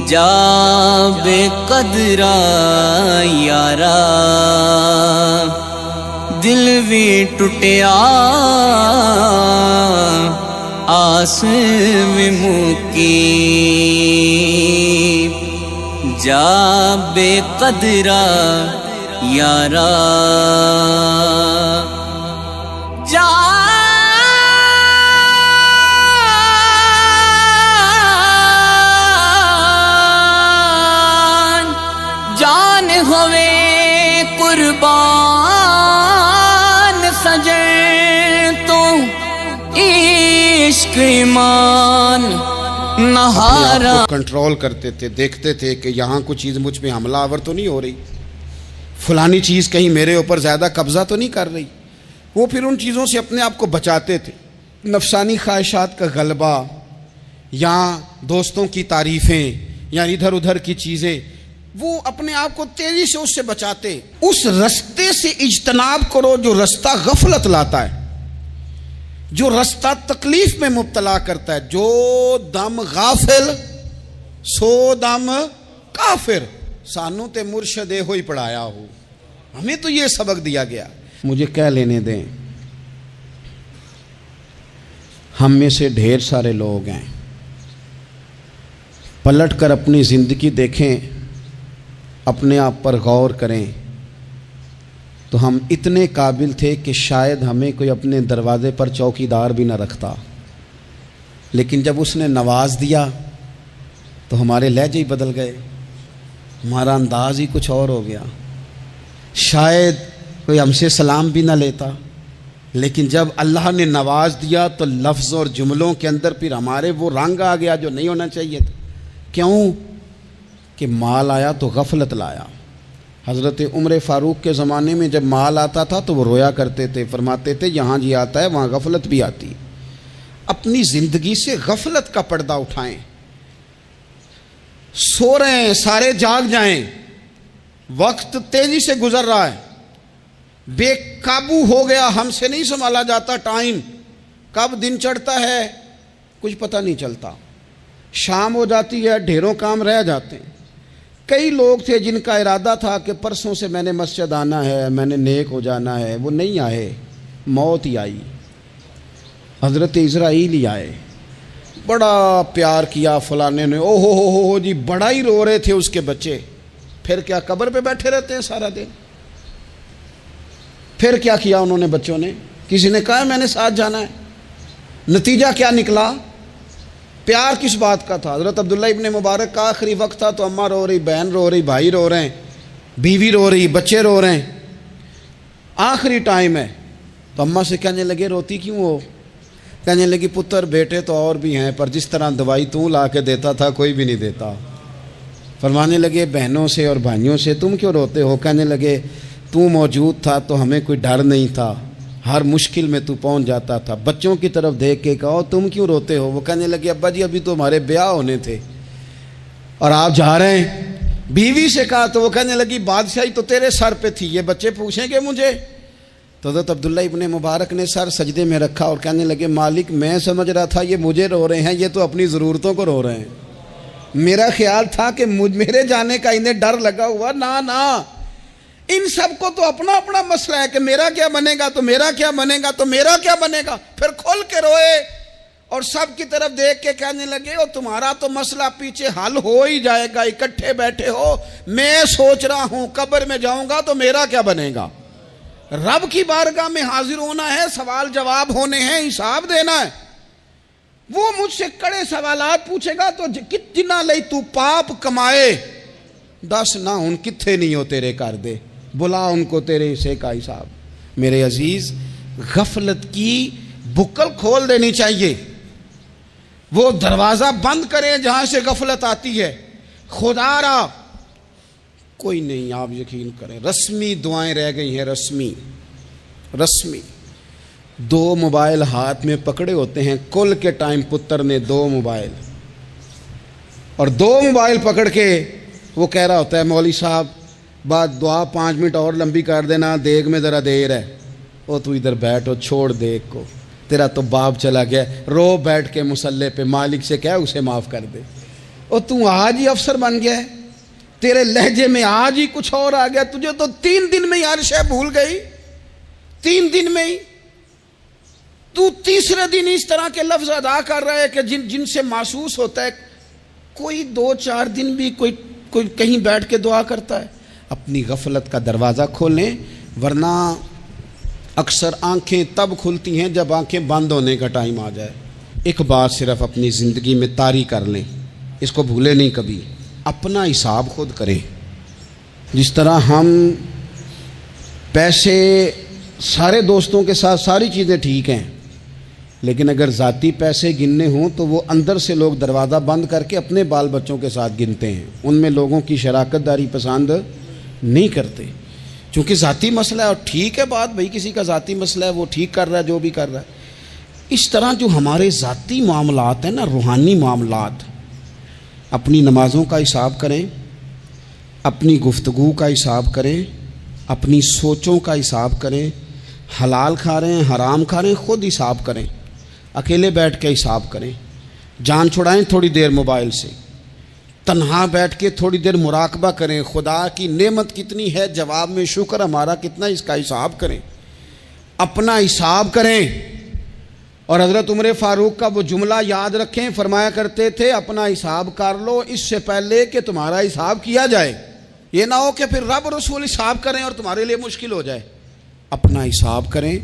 [SPEAKER 2] جا بے قدرا یارا دل بھی ٹوٹیا آس میں مکی جا بے قدرا یارا جان ہوئے قربان سجن تو عشق ایمان نہارا
[SPEAKER 1] کنٹرول کرتے تھے دیکھتے تھے کہ یہاں کوئی چیز مجھ میں حملہ آور تو نہیں ہو رہی فلانی چیز کہیں میرے اوپر زیادہ قبضہ تو نہیں کر رہی وہ پھر ان چیزوں سے اپنے آپ کو بچاتے تھے نفسانی خواہشات کا غلبہ یا دوستوں کی تعریفیں یا ادھر ادھر کی چیزیں وہ اپنے آپ کو تیزی سے اس سے بچاتے اس رستے سے اجتناب کرو جو رستہ غفلت لاتا ہے جو رستہ تکلیف میں مبتلا کرتا ہے جو دم غافل سو دم کافر سانو تے مرشد ہوئی پڑھایا ہو ہمیں تو یہ سبق دیا گیا مجھے کہہ لینے دیں ہم میں سے ڈھیر سارے لوگ ہیں پلٹ کر اپنی زندگی دیکھیں اپنے آپ پر غور کریں تو ہم اتنے قابل تھے کہ شاید ہمیں کوئی اپنے دروازے پر چوکیدار بھی نہ رکھتا لیکن جب اس نے نواز دیا تو ہمارے لہجے ہی بدل گئے ہمارا انداز ہی کچھ اور ہو گیا شاید کوئی ہم سے سلام بھی نہ لیتا لیکن جب اللہ نے نواز دیا تو لفظ اور جملوں کے اندر پھر ہمارے وہ رنگ آ گیا جو نہیں ہونا چاہیے تھا کیوں کہ مال آیا تو غفلت لایا حضرت عمر فاروق کے زمانے میں جب مال آتا تھا تو وہ رویا کرتے تھے فرماتے تھے یہاں جی آتا ہے وہاں غفلت بھی آتی اپنی زندگی سے غفلت کا پردہ اٹھائیں سو رہے ہیں سارے جاگ جائیں وقت تیزی سے گزر رہا ہے بے قابو ہو گیا ہم سے نہیں سنبھالا جاتا ٹائم کب دن چڑھتا ہے کچھ پتہ نہیں چلتا شام ہو جاتی ہے ڈھیروں کام رہ جاتے ہیں کئی لوگ تھے جن کا ارادہ تھا کہ پرسوں سے میں نے مسجد آنا ہے، میں نے نیک ہو جانا ہے، وہ نہیں آئے، موت ہی آئی، حضرت اسرائیل ہی آئے، بڑا پیار کیا فلانے نے، او ہو جی، بڑا ہی رو رہے تھے اس کے بچے، پھر کیا قبر پہ بیٹھے رہتے ہیں سارا دن؟ پھر کیا کیا انہوں نے بچوں نے؟ کسی نے کہا میں نے ساتھ جانا ہے؟ نتیجہ کیا نکلا؟ پیار کس بات کا تھا؟ حضرت عبداللہ ابن مبارک کا آخری وقت تھا تو اماں رو رہی، بہن رو رہی، بھائی رو رہے ہیں، بیوی رو رہی، بچے رو رہے ہیں، آخری ٹائم ہے تو اماں سے کہنے لگے روتی کیوں ہو؟ کہنے لگی پتر بیٹے تو اور بھی ہیں پر جس طرح دوائی تو لا کے دیتا تھا کوئی بھی نہیں دیتا۔ فرمانے لگے بہنوں سے اور بھائیوں سے تم کیوں روتے ہو؟ کہنے لگے تو موجود تھا تو ہمیں کوئی ڈر نہیں تھا، ہر مشکل میں تو پہنچ جاتا تھا۔ بچوں کی طرف دیکھ کے کہو تم کیوں روتے ہو؟ وہ کہنے لگے ابا جی ابھی تو ہمارے بیاہ ہونے تھے اور آپ جا رہے ہیں۔ بیوی سے کہا تو وہ کہنے لگی بادشاہی تو تیرے سر پہ تھی، یہ بچے پوچھیں گے مجھے؟ تو حضرت عبداللہ ابن مبارک نے سر سجدے میں رکھا اور کہنے لگے مالک میں سمجھ رہا تھا یہ مجھے رو رہے ہیں، یہ تو اپنی ضرورتوں کو رو رہے ہیں، میرا خیال تھا کہ میرے جانے کا انہیں ڈر لگا ہوا۔ نا ان سب کو تو اپنا اپنا مسئلہ ہے کہ میرا کیا بنے گا تو میرا کیا بنے گا تو میرا کیا بنے گا، پھر کھول کے روئے اور سب کی طرف دیکھ کے کہنے لگے اور تمہارا تو مسئلہ پیچھے حل ہو ہی جائے گا، اکٹھے بیٹھے ہو، میں سوچ رہا ہوں قبر میں جاؤں گا تو میرا کیا بنے گا۔ رب کی بارگاہ میں حاضر ہونا ہے، سوال جواب ہونے ہیں، حساب دینا ہے۔ وہ مجھ سے کڑے سوالات پوچھے گا تو کتنا لئی تو پاپ کمائے، دس نہ ان کتھے نہیں ہو تیرے کر دے، بلا ان کو تیرے حصے کا حساب۔ میرے عزیز غفلت کی بکل کھول دینی چاہیے، وہ دروازہ بند کریں جہاں سے غفلت آتی ہے۔ خدا را کوئی نہیں، آپ یقین کریں رسمی دعائیں رہ گئی ہیں، رسمی 2 موبائل ہاتھ میں پکڑے ہوتے ہیں، کل کے ٹائم پتر نے 2 موبائل اور 2 موبائل پکڑ کے وہ کہہ رہا ہوتا ہے مولوی صاحب بات دعا 5 منٹ اور لمبی کر دینا، دیگ میں ذرا دیر ہے، وہ تو ادھر بیٹھو چھوڑ دیگ کو، تیرا تو باپ چلا گیا، رو بیٹھ کے مصلے پہ مالک سے کہہ اسے معاف کر دے، اور تو آج ہی افسر بن گیا ہے، تیرے لہجے میں آج ہی کچھ اور آ گیا، تجھے تو 3 دن میں ہی ہر شے بھول گئی، 3 دن میں ہی تو تیسرے دن اس طرح کے لفظ ادا کر رہا ہے کہ جن سے محسوس ہوتا ہے کوئی 2-4 دن بھی کوئی کہیں بیٹھ کے دعا کرتا ہے۔ اپنی غفلت کا دروازہ کھولیں، ورنہ اکثر آنکھیں تب کھلتی ہیں جب آنکھیں بند ہونے کا ٹائم آ جائے۔ ایک بات صرف اپنی زندگی میں طاری کر لیں، اس کو بھولے نہیں کبھی، اپنا حساب خود کریں۔ جس طرح ہم پیسے سارے دوستوں کے ساتھ ساری چیزیں ٹھیک ہیں، لیکن اگر ذاتی پیسے گننے ہوں تو وہ اندر سے لوگ دروازہ بند کر کے اپنے بال بچوں کے ساتھ گنتے ہیں، ان میں لوگوں کی شراکت داری پسند نہیں کرتے، چونکہ ذاتی مسئلہ ہے۔ اور ٹھیک ہے بات، بھئی کسی کا ذاتی مسئلہ ہے، وہ ٹھیک کر رہا ہے جو بھی کر رہا ہے۔ اس طرح جو ہمارے ذاتی معاملات ہیں نا، روحانی معاملات، اپنی نمازوں کا حساب کریں، اپنی گفتگو کا حساب کریں، اپنی سوچوں کا حساب کریں، حلال کھا رہے ہیں حرام کھا رہے ہیں خود حساب کریں، اکیلے بیٹھ کے حساب کریں، جان چھڑائیں تھوڑی دیر موبائل سے، تنہا بیٹھ کے تھوڑی دیر مراقبہ کریں، خدا کی نعمت کتنی ہے، جواب میں شکر ہمارا کتنا، اس کا حساب کریں، اپنا حساب کریں۔ اور حضرت عمر فاروق کا وہ جملہ یاد رکھیں، فرمایا کرتے تھے اپنا حساب کر لو اس سے پہلے کہ تمہارا حساب کیا جائے، یہ نہ ہو کہ پھر رب رسول حساب کریں اور تمہارے لیے مشکل ہو جائے۔ اپنا حساب کریں۔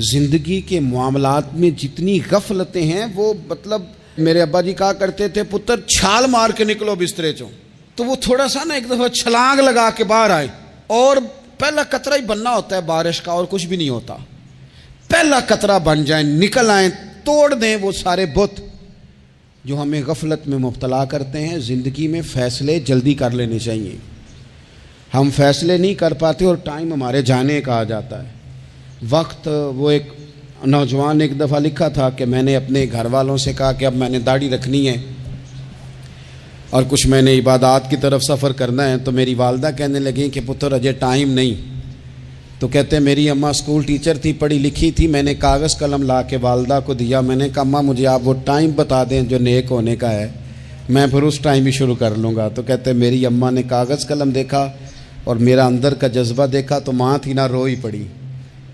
[SPEAKER 1] زندگی کے معاملات میں جتنی غفلتیں ہیں، وہ مطلب میرے ابا جی کہا کرتے تھے پتر چھال مار کے نکلو بسترے چوں، تو وہ تھوڑا سا نا ایک دفعہ چھلانگ لگا کے باہر آئے، اور پہلا قطرہ ہی بننا ہوتا ہے بارش کا، اور کچھ بھی نہیں ہوتا، پہلا قطرہ بن جائیں، نکل آئیں، توڑ دیں وہ سارے بت جو ہمیں غفلت میں مبتلا کرتے ہیں۔ زندگی میں فیصلے جلدی کر لینے چاہیے، ہم فیصلے نہیں کر پاتے اور ٹائم ہمارے جانے کا آ جاتا ہے وقت۔ وہ ایک نوجوان نے ایک دفعہ لکھا تھا کہ میں نے اپنے گھر والوں سے کہا کہ اب میں نے داڑھی رکھنی ہے اور کچھ میں نے عبادات کی طرف سفر کرنا ہے، تو میری والدہ کہنے لگیں کہ پتر اجے ٹائم نہیں، تو کہتے ہیں میری اماں اسکول ٹیچر تھی، پڑھی لکھی تھی، میں نے کاغذ قلم لا کے والدہ کو دیا، میں نے کہا اماں مجھے آپ وہ ٹائم بتا دیں جو نیک ہونے کا ہے، میں پھر اس ٹائم ہی شروع کر لوں گا. تو کہتے میری اماں نے کاغذ قلم دیکھا اور میرا اندر کا جذبہ دیکھا تو ماں تھی نہ روئی پڑی,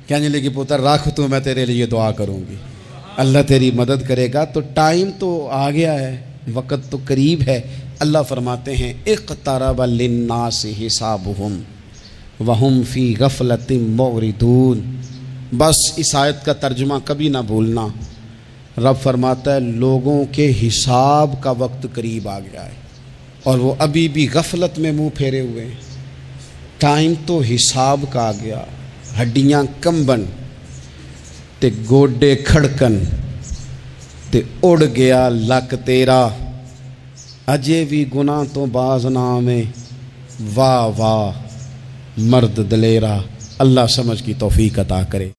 [SPEAKER 1] کہنے لگی پوتر رکھ تو میں تیرے لیے دعا کروں گی, اللہ تیری مدد کرے گا. تو ٹائم تو آ گیا ہے, وقت تو قریب ہے. اللہ فرماتے ہیں اقترب للناس حسابہم وہم فی غفلۃ معرضون. بس اس آیت کا ترجمہ کبھی نہ بھولنا. رب فرماتا ہے لوگوں کے حساب کا وقت قریب آ گیا ہے اور وہ ابھی بھی غفلت میں منہ پھیرے ہوئے ہیں. ٹائم تو حساب کا آ گیا. ہڈیاں کمبن تے گوڈے کھڑکن تے اڑ گیا لک تیرا, اجے بھی گناہ تو باز نہ آویں, واہ واہ مرد دلیرا. اللہ سمجھ کی توفیق عطا کرے.